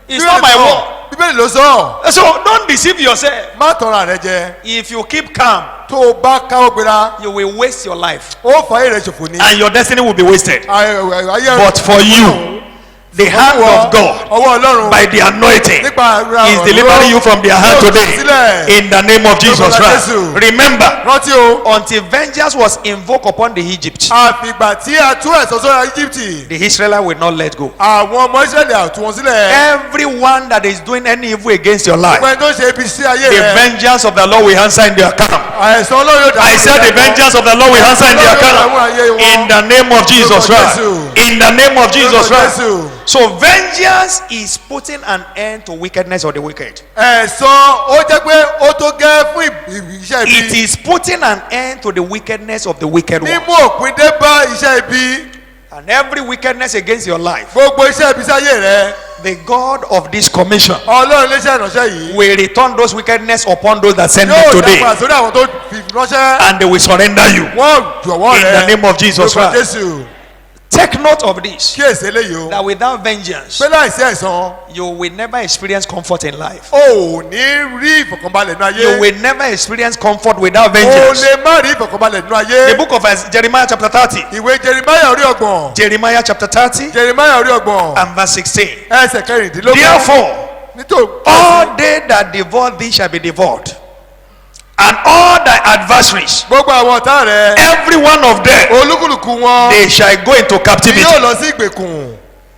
It's Bíbélì not my sọ, word. bíbélì ló sọ So don't deceive yourself. má tọrọ rẹ jẹ If you keep calm, tó o bá káwọ́ gbéra you will waste your life, ó fà ayé rẹ ṣòfò ní and your destiny will be wasted. ayé But for you, The hand of God ọwọ́ Ọlọ́run by the anointing nípa agbára is ọ̀rọ̀ delivering you from their hand yóò tú today sílẹ̀. in the name of Jesus Lórúkọ Christ. Jésù. Remember, rántí o until vengeance was invoked upon the Egypt, àfìgbà tí a tú ẹ̀sọ́ sọ́ra Íjíbítì the Israelites will not let go. àwọn ọmọ Ísírẹ́lì àtú wọn sílẹ̀. Everyone that is doing any evil against your life, ọgbẹ́ni tó ń ṣe ibi sí ayé the rẹ̀ vengeance of the Lord will answer in their account. àìsàn Ọlọ́run yóò dá I said the vengeance of the Lord will answer in their account in the name of Jesus Christ. In the name of Jesus Christ. So vengeance is putting an end to wickedness of the wicked. ẹ̀sán ó jẹ́ pé ó tó gẹ́ fún iṣẹ́ It ibi is putting an end to the wickedness of the wicked one. mímú òpin dé bá iṣẹ́ ibi And every wickedness against your life, gbogbo iṣẹ́ ibi sí ayé rẹ̀ the God of this commission Ọlọ́run léṣẹ́ ìránṣẹ́ yìí will return those wickedness upon those that send it yóò today, dápa sórí àwọn tó fi ránṣẹ́ and they will surrender you. wọ́n jọ̀wọ́ In rẹ̀ the name of Jesus lórúkọ Christ. Jésù. Take note of this, kíyèsí eléyìí o that without vengeance, pé láìsí ẹ̀san you will never experience comfort in life. o ò ní rí ìfọ̀kànbalẹ̀ nínú ayé You will never experience comfort without o vengeance. lè má rí ìfọ̀kànbalẹ̀ nínú ayé The book of Jeremiah chapter 30. ìwé Jeremáyà orí ọgbọ̀n Jeremiah chapter 30 Jeremáyà orí ọgbọ̀n and verse 16. ẹsẹ̀ kẹrìndínlógún Therefore, nítorí all they that devour thee shall be devoured, and all thy adversaries, gbogbo àwọn ọ̀tá rẹ̀ every one of them, olúkúlùkù wọn they shall go into tí captivity. yóò lọ sí ìgbèkùn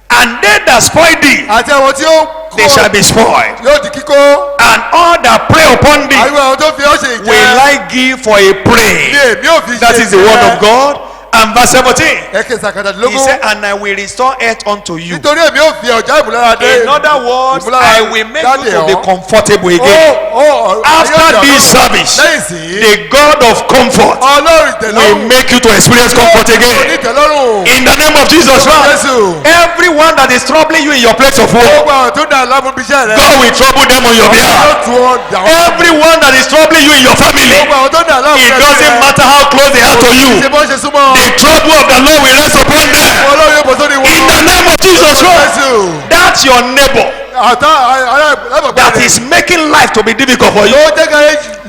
And they that spoil thee, àti àwọn tí ó they shall be spoiled. yóò di kíkó And all that prey upon thee, àwọn àwọn tó fi ọ́ ṣe will ìjẹ́ I give for a prey. ní èmi ò fi ṣe That is the word of God. And verse 17, ẹ̀kẹ́ he sàkàtàdínlógún said, and I will restore earth unto you. nítorí èmi ò fi ọ̀já ìmúlára dé In other words, I will make you to be comfortable ó again. ó After this service, lẹ́yìn sí the God of comfort Ọlọ́run will ìtẹ̀lọ́rùn make you to experience comfort again. onítẹ̀lọ́rùn In the name of Jesus Christ, Jésù everyone that is troubling you in your place of gbogbo work, àwọn tó dà lábúbíṣẹ́ rẹ̀ God will trouble them on your yóò behalf. tu ọ dà wọ́n Everyone that is troubling you in your family, gbogbo àwọn tó dà it lábúbíṣẹ́ doesn't matter how close they are to ṣe you, bọ́ ṣe súnmọ́ the trouble of the Lord will rest upon them. Ọlọ́run yóò bọ̀ sórí wọn In the name of Jesus Christ, Jésù that's your neighbor àtà alábàgbà that rẹ̀ is making life to be difficult for you. ló jẹ́ ká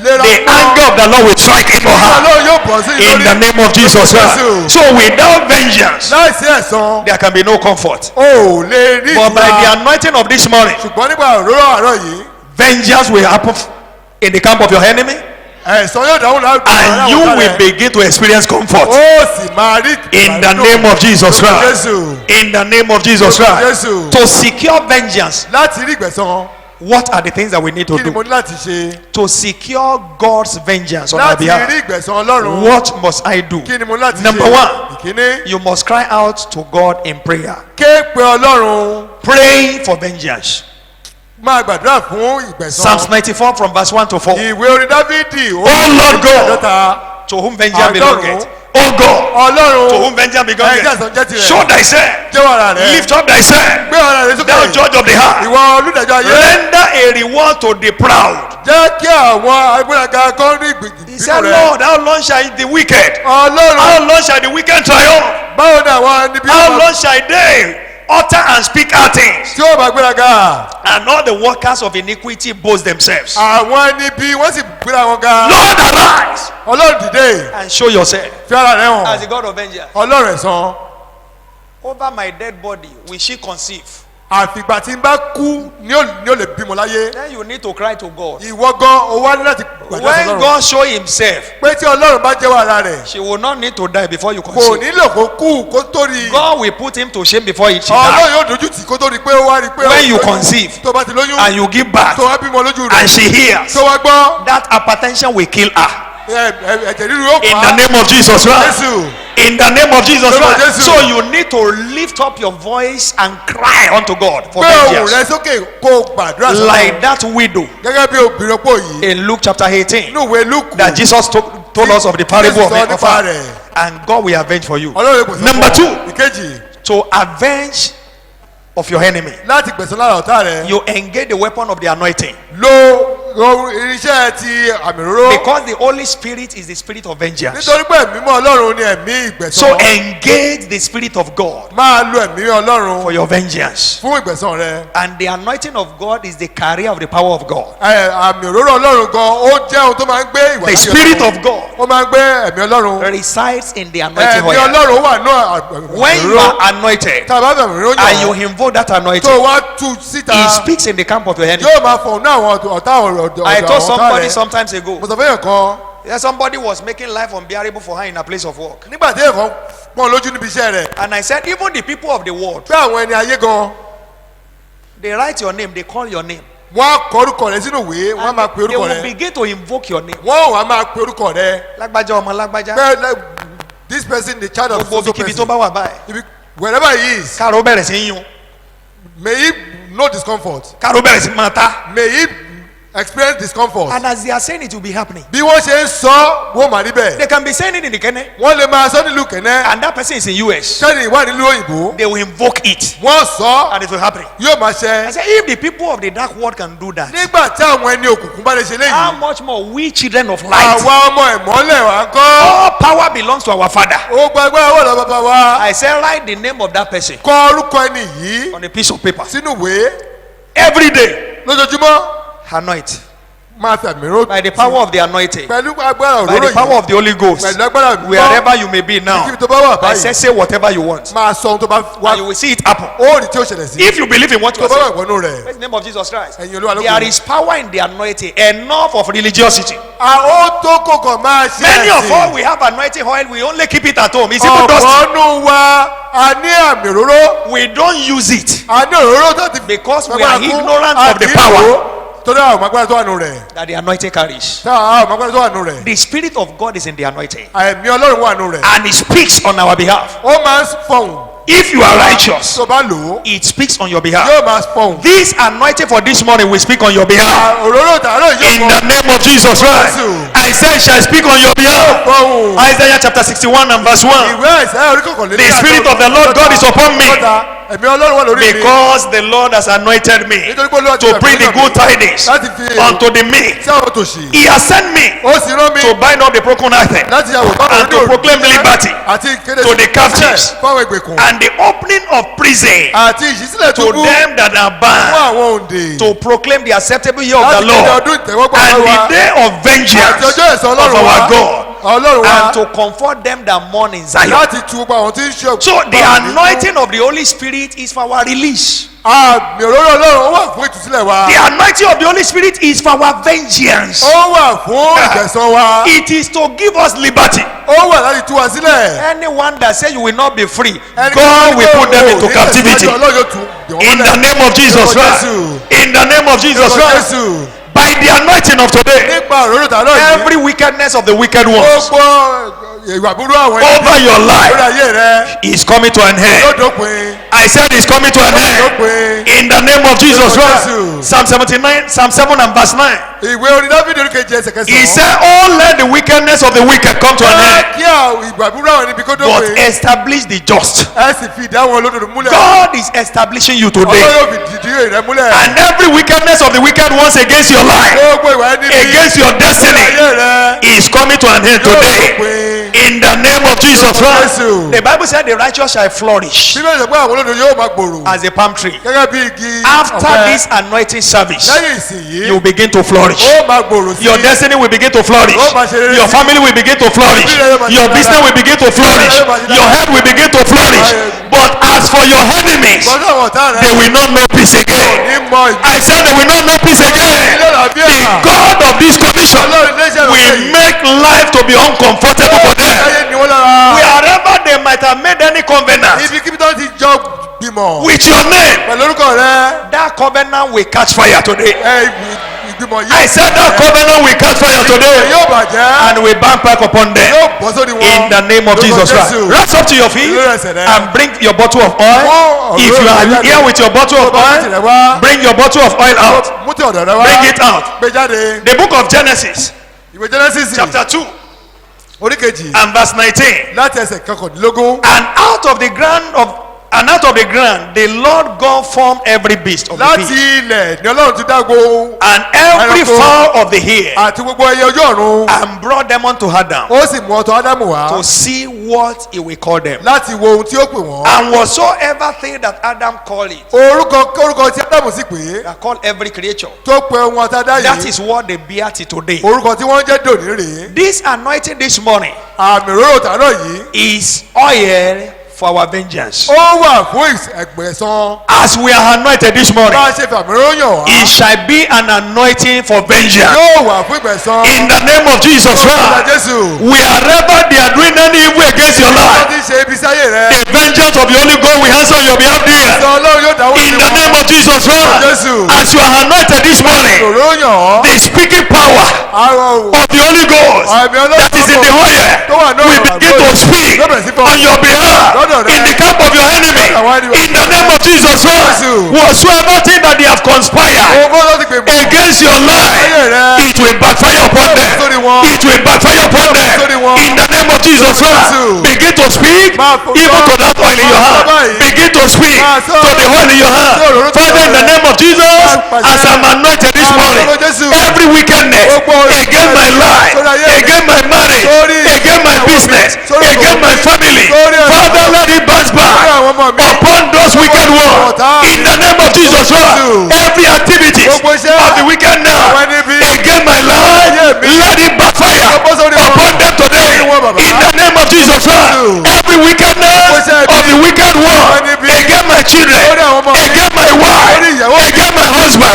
lera The anger of the Lord will strike him or her. Ọlọ́run yóò bọ̀ sí In the name of Jesus Christ. So without vengeance, láìsí ẹ̀san there can be no comfort. o ò lè rí But by the ìtura anointing of this morning, ṣùgbọ́n nígbà òróró àárọ̀ yìí vengeance will happen in the camp of your enemy, ẹ̀san yóò dáhùn láàbù and you will begin to experience comfort. ó sì máa rí In the name of Jesus Christ. Jésù In the name of Jesus Christ. Jésù To secure vengeance, láti rí ìgbẹ̀san what are the things that we need to kí ni mo do? ní láti ṣe To secure God's vengeance on our láti behalf, rí ìgbẹ̀san Ọlọ́run what must I do? kí ni mo ní láti ṣe Number one, ìkíní you must cry out to God in prayer. ké pe Ọlọ́run Pray for vengeance. máa gbàdúrà fún ìgbẹ̀san Psalms 94 from verse 1 to 4. ìwé orin Dáfídì Oh Lord God, àádọ́ta to whom vengeance Àádọ́rùn-ún. belongeth. Oh God, Ọlọ́run to whom vengeance ẹ̀jẹ̀ belongeth. àsán jẹ́ tirẹ̀ Show thyself. jẹ́wọ́ ara rẹ̀ Lift up thyself. gbé ara rẹ̀ sókè Thou judge of the heart. ìwọ olùdájọ́ ayé Render a reward to the proud. jẹ́ kí àwọn agbéraga kan rí He said, ìgbìmọ̀ rẹ̀ Lord, how long shall the wicked? Ọlọ́run How long shall the wicked triumph? báwo ni àwọn níbi How long shall they utter and speak out things? tí ó bá gbéraga And all the workers of iniquity boast themselves. àwọn níbi wọ́n sì gbéra wọn ga Lord, arise Ọlọ́run dìde and show yourself fi ara rẹ̀ as hàn the God of vengeance. Ọlọ́run ẹ̀san Over my dead body, will she conceive? àfìgbà tí n bá kú ni ó lè bímọ láyé Then you need to cry to God. ìwọ gan o wá ní láti gbàdúrà When sọ́lọ́run God show himself, pé tí Ọlọ́run bá jẹ́wọ́ ara rẹ̀ she will not need to die before you kò conceive. nílò kó kú kó tó rí God will put him to shame before she Ọlọ́run dies. yóò dojú tì kó tó rí pé ó wá rí pé When you conceive tó bá ti lóyún and you give birth tó wá bímọ lójú rẹ̀ and she hears, tó wá gbọ́ that hypertension will kill her. ẹ̀jẹ̀ ríru yóò In pa the name of Jesus Christ. Jésù In the name of Jesus Lord Christ. Jesus. So you need to lift up your voice and cry unto God for gbé ohùn rẹ vengeance. sókè kó o gbàdúrà Like sọ́lọ́run that widow gẹ́gẹ́ bí obìnrin opó yìí in Luke chapter 18 inú ìwé Lúùkù that Jesus told us of the parable of Jésù sọ of nípa her. rẹ̀. And God will avenge for you. Ọlọ́run yóò pèsè Number fún ọ. two. ìkejì To avenge of your enemy, láti gbẹ̀san lára ọ̀tá rẹ̀ you engage the weapon of the anointing. lo iṣẹ́ ti àmì òróró. Because the Holy Spirit is the spirit of vengeance. nítorí pé ẹ̀mí mímọ́ Ọlọ́run ni ẹ̀mí ìgbẹ̀san. So engage the spirit of God máa lo ẹ̀mí Ọlọ́run for your vengeance. fún ìgbẹ̀san rẹ. And the anointing of God is the carrier of the power of God. àmì òróró Ọlọ́run gan ó jẹ́ ohun tó máa ń gbé ìwà The láyé spirit Ọlọ́run. of God ó máa ń gbé ẹ̀mí Ọlọ́run. resides in the anointing ẹ̀mí oil. Ọlọ́run wà náà When you are anointed tá a bá bẹ̀rẹ̀ òróró and you yàn invoke that anointing, tó wá tú síta he speaks in the camp of your enemy. yóò máa fọ̀n ní àwọn ọ̀tá ọ̀dọ̀ I told somebody rẹ̀. sometimes ago mo sọ fún yẹn kan that somebody was making life unbearable for her in a place of work. nígbà tí èèyàn pọ́n lójú níbi iṣẹ́ rẹ̀ And I said, even the people of the world, pé àwọn ẹni ayé gan they write your name, they call your name. wọ́n á kọ orúkọ rẹ sínú ìwé wọ́n á máa pe They orúkọ will rẹ begin to invoke your name. wọ́n wàá máa pe orúkọ rẹ Lágbájá ọmọ lágbájá. pé this person the child of Gbogbo so ibikíbi tó person bá wà báyìí. Ibi- wherever he is Káàró bẹ̀rẹ̀ sí í yún. may he know discomfort Káàró bẹ̀rẹ̀ sí máa ta. may he experience discomfort And as they are saying, it will be happening. bí wọ́n ṣe ń sọ wọ́n máa rí bẹ́ẹ̀ They can be saying it in the Kenya, wọ́n lè máa sọ nílùú kẹ́nẹ́ and that person is in US. kẹ́ni ìwà nílùú òyìnbó They will invoke it, wọ́n sọ and it will happen. yóò máa I ṣẹ said, if the people of the dark world can do that, nígbà tí àwọn ẹni òkùnkùn bá lè ṣe how léyìí much more we children of light? àwa ọmọ ìmọ́lẹ̀ wa ń kọ́ All power belongs to our Father. ó gba agbára wọ̀ lọ bàbá wa I said, write the name of that person kọ orúkọ ẹni yìí on a piece of paper. sínú ìwé Every day, lójoojúmọ́ anoint máa fi àmì ró by the power of the anointing, pẹ̀lú agbára by òróró the power yìí of the Holy Ghost. pẹ̀lú agbára òróró Wherever you may be now, kíbi tó bá wà I báyìí said, say whatever you want, máa sọ ohun tó bá wá and you will see it happen. ó rí tí ó ṣẹlẹ̀ sí If you believe in what you tó are bá wà saying, ìwọ́nú rẹ̀ praise the name of Jesus Christ. ẹ̀yin olúwa ló There kù. is power in the anointing, enough of religiosity. ó tó kòkò máa ṣe Many of us, ẹ̀sìn we have anointing oil, we only keep it at home. It's even dusty. ọ̀pọ̀ nù wa a ní àmì òróró We don't use it a ní òróró tó ti because we agbára are fún ignorant of the àdìrò power torí àwọn agbára tó wà nù rẹ̀ that the anointing carries. àwọn agbára tó wà nù rẹ̀ The Spirit of God is in the anointing, àìmí ọlọ́run wà nù rẹ̀ and He speaks on our behalf. ó máa ń fọhùn If you are righteous, tó bá lò ó it speaks on your behalf. yóò máa fọhùn This anointing for this morning will speak on your behalf. òróró tààrọ̀ yóò In the name of Jesus Christ, I say, shall speak on your behalf. fọhùn Isaiah chapter 61 and verse 1. ìwé àìsàn orí kọ̀ọ̀kan lé The Spirit of the Lord God is upon me, ẹ̀mí ọlọ́run wà lórí mi because the Lord has anointed me nítorí pé olúwa ti to rẹ̀ bring mí the good tidings láti fi unto the meek. sí àwọn tòṣì He has sent me ó sì rán mi to bind up the brokenhearted láti yàwó bá and to proclaim liberty àti ìkéde to the captives fáwọn ìgbèkùn and the opening of prison àti ìṣísílẹ̀ to túbú them that are fún bound, àwọn òǹdè to proclaim the acceptable year of láti the kéde Lord ọdún ìtẹ́wọ́gbà and wa the day of àti vengeance ọjọ́ ẹ̀san of ọlọ́run our wa God, ọlọ́run wa and to comfort them that mourn in Zion. láti tu gbogbo àwọn tí ń ṣe So the anointing of the Holy Spirit is for our release. àmì òróró ọlọ́run ó wà fún ìtúsílẹ̀ wa The anointing of the Holy Spirit is for our vengeance. ó wà fún ìgbẹ̀san wa It is to give us liberty. ó wà láti tú wa sílẹ̀ Anyone that say you will not be free, Ẹnikẹ́ni God will tó put them ò into ní captivity. tẹ̀síwájú, Ọlọ́run yóò tú dè wọ́n In the mọ́lẹ̀. name of Jesus Lórúkọ Christ. Jésù. In the name of Jesus Lórúkọ Christ. Jésù. By the anointing of today, nípa òróró tààrọ̀ yìí every wickedness of the wicked ones gbogbo ìwà burú àwọn over your lórí life ayé rẹ is coming to an yóò end. dópin I said it's coming to an yóò end. dópin. In the name of Jesus Lórúkọ Christ. Jésù. Psalm 79, Psalm 7 and verse 9. ìwé orin dáfídì orí kejì ẹsẹ̀ He kẹsàn-án. said, oh, let the wickedness of the wicked come to an end, kí àwọn ìgbà burú àwọn níbi kó but dópin establish the just. ẹ sì fi ìdá wọn olódodo múlẹ̀. God is establishing you Ọlọ́run today. yóò fi dìdí rẹ múlẹ̀. And every wickedness of the wicked ones against your life, gbogbo ìwà ẹni bí against your lórí destiny, ayé rẹ is coming to an end yóò today. dópin. In the name of Jesus Christ. Jésù. The Bible said the righteous shall flourish bíbélì sọ pé àwọn olódodo yóò máa gbòòrò as a palm tree. gẹ́gẹ́ bí igi After ọ̀pẹ. this anointing service, lẹ́yìn ìsìn yìí you begin to flourish. ó máa gbòòrò sí Your destiny will begin to flourish. Ó máa ṣe rere Your sí. family will begin to flourish. Your business will begin to flourish. Your health will begin to flourish. But as for your enemies, gbọ́dọ̀ àwọn ọ̀tá rẹ they will not know peace again. ní mọ ìgbà I said they will not know peace again. ilé làbíà The God of this commission Ọlọ́run iléeṣẹ́ will make life to be uncomfortable for them. ayé ni wọ́n lára Wherever they might have made any covenant ibikíbi tó ti jọ gbìmọ̀ with your name, pẹ̀lú orúkọ rẹ that covenant will catch fire today. ìgbìmọ̀ yìí I said that covenant will catch fire today yóò bàjẹ́ and will back back upon them. yóò bọ́ sórí wọn In the name of Lórúkọ Jesus Christ. Jésù. Rise up to your feet Lórí ẹsẹ̀ rẹ. and bring your bottle of oil. Mú If you ọ̀rọ̀ are jáde. here with your bottle of Tó bá ti rẹ̀ oil, wá. bring your bottle of oil out. mú tí ọ̀dọ̀ rẹ wá Bring it out. gbé jáde The book of Genesis, ìwé Genesis chapter 2 orí kejì and verse 19. láti ẹsẹ̀ kọkàndínlógún And out of the ground of And out of the ground, the Lord God formed every beast of the láti field, ilẹ̀ ni ọlọ́run ti dá gbogbo and every ẹranko fowl of the air, àti gbogbo ẹyẹ ojú ọ̀run. and brought them unto Adam ó sì mú ọ̀tọ̀ ádámù wá to see what he will call them. láti wo ohun tí ó pè wọ́n. And whatsoever thing that Adam called it, orúkọ tí ádámù sì pè é that called every creature, tó pe ohun ọ̀tá dá that yìí is what they bear till today. orúkọ tí wọ́n jẹ́ dòní rèé. This anointing this morning àmì òróró tàárọ̀ yìí is oil for our vengeance. ó wà fún ẹgbẹ̀san. As we are anointed this morning, bá a ṣe fàmì òróró yàn wá it shall be an anointing for vengeance. yóò wà fún ìgbẹ̀san. In the name of Jesus Orúkọ Christ, Jésù. wherever they are doing any evil against your wọ́n life, ti ṣe ibi sáyé rẹ̀. the vengeance of the Holy Ghost will answer on your behalf there. sọ ọlọ́run yóò dáwọ́ In the name of Jesus Christ, Jésù. as you are anointed this morning, òróró yàn ọ́. the speaking power àrò of the Holy Ghost àmì ọlọ́run that is in the tó wà oil náà will begin to speak on your behalf in the camp of your enemy. In the name of Jesus Christ, whatsoever thing that they have conspired owó ló ti pè mọ́. against your life, it will backfire upon them. It will backfire upon them. In the name of Jesus Christ, begin to speak even to that oil in your hand. Begin to speak to the oil in your hand. Father, in the name of Jesus, as I'm anointed this morning, every wickedness against my life, against my marriage, against my business, against my family, Father, let it bounce back upon those wicked ones. In the name of Jesus Christ, every activity of the wicked now against my life, let it backfire upon them today. In the name of Jesus Christ, every wickedness of the wicked one against my children, against my wife, against my husband,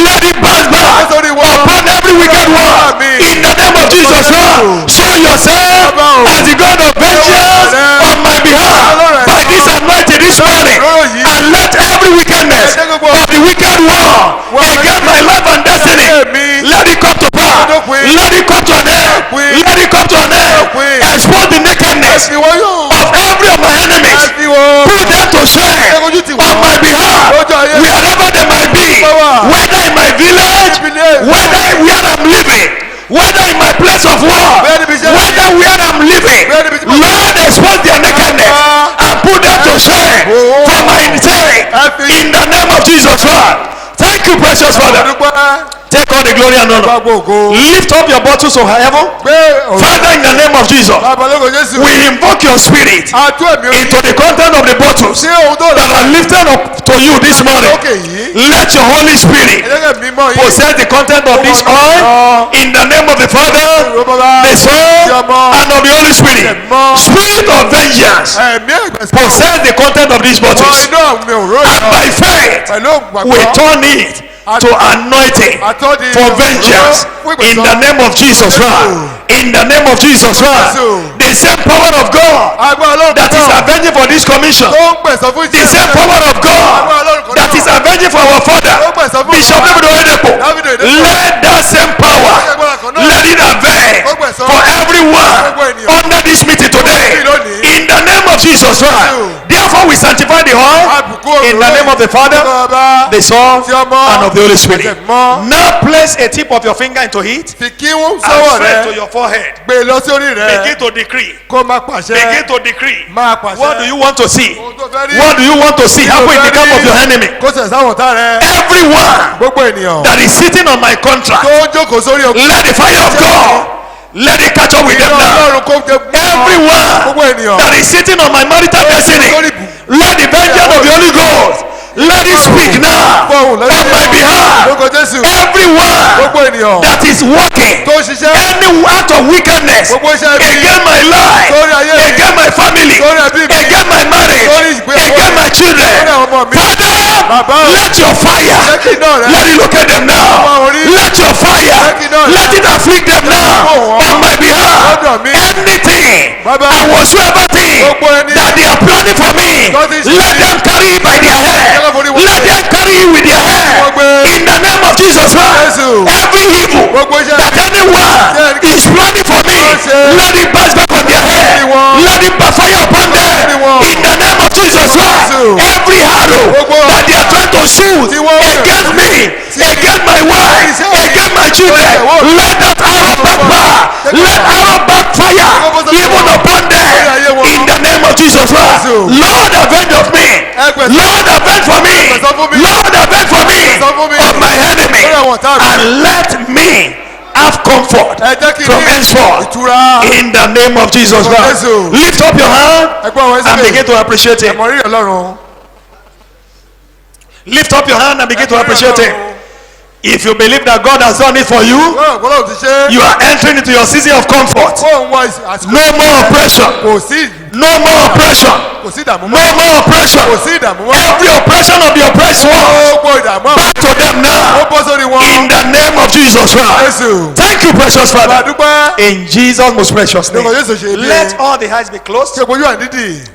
let it bounce back upon every wicked one. In the name of Jesus Christ, show yourself as the God of vengeance on my behalf by this anointing this morning, and let every wickedness of the wicked one against my life and destiny, let it come to pass. Let it come to an end. Let it come to an end. Expose the nakedness of every of my enemies. Put them to shame on my behalf, wherever they might be, whether in my village, whether where I'm living, whether in my place of work, whether where I'm living. Lord, expose their nakedness and put them to shame for my sake. In the name of Jesus Christ. Thank you, precious Father. Take all the glory and honor. Lift up your bottles of heaven. Father, in the name of Jesus, we invoke your spirit into the content of the bottles that are lifted up to you this morning. Let your Holy Spirit possess the content of this oil in the name of the Father, the Son, and of the Holy Spirit. Spirit of vengeance, possess the content of these bottles. And by faith, we turn it to anointing for vengeance in the name of Jesus Christ. In the name of Jesus Christ. The same power of God that is avenging for this commission, the same power of God that is avenging for our father Bishop David Oyedepo, let that same power, let it avenge for everyone under this meeting today in the name of Jesus Christ. Therefore we sanctify the oil in the name of the Father, the Son, and of the Holy Spirit. Now place a tip of your finger into it and straight to your forehead. Begin to decree. Begin to decree. What do you want to see? What do you want to see happen in the camp of your enemy? Everyone that is sitting on my contract, let the fire of God, let it catch up with them now. Everyone that is sitting on my marital destiny, let the vengeance of the Holy Ghost, let it speak now on my behalf. Everyone that is working any act of wickedness against my life, against my family, against my marriage, against my children, Father, let your fire, let it locate them now. Let your fire, let it afflict them now on my behalf. Anything and whatsoever thing that they are planning for me, let them carry it by their head. Let them carry it with their head. In the name of Jesus Christ, every evil that anyone is planning for me, let it pass back on their head. Let it backfire upon them. In the name of Jesus Christ, every arrow that they are trying to shoot against me, against my wife, against my children, let that arrow backfire. Let arrow backfire even upon them. In the name of Jesus Christ, Lord, avenge of me. àwọn ọ̀tá mi. and let me have comfort ẹ jẹ́ kí n from ní henceforth ìtura. in the name of Jesus Lord Christ. Jesus. Lift up your hand ẹgbẹ́ wọn and begin sílẹ̀. to appreciate him. ẹ̀mọ̀ rí ọlọ́run. Lift up your hand and begin to appreciate him. If you believe that God has done it for you, ọlọ́run ti ṣe. you are entering into your season of comfort. fóun wá àsìkò. No more oppression. kò sí No more oppression. kò sí ìdààmú No mọ́. more oppression. kò sí ìdààmú mọ́. Every oppression of the oppressed one, gbogbo ìdààmú àwọn. back to them ó now. bọ́ sórí wọn. In the name of Jesus Christ. Jésù. Thank you, precious Father. àdúpẹ́. In Jesus' most precious name. lórúkọ Jésù ṣe é bí. Let all the eyes be closed. ṣe ojú àdídì.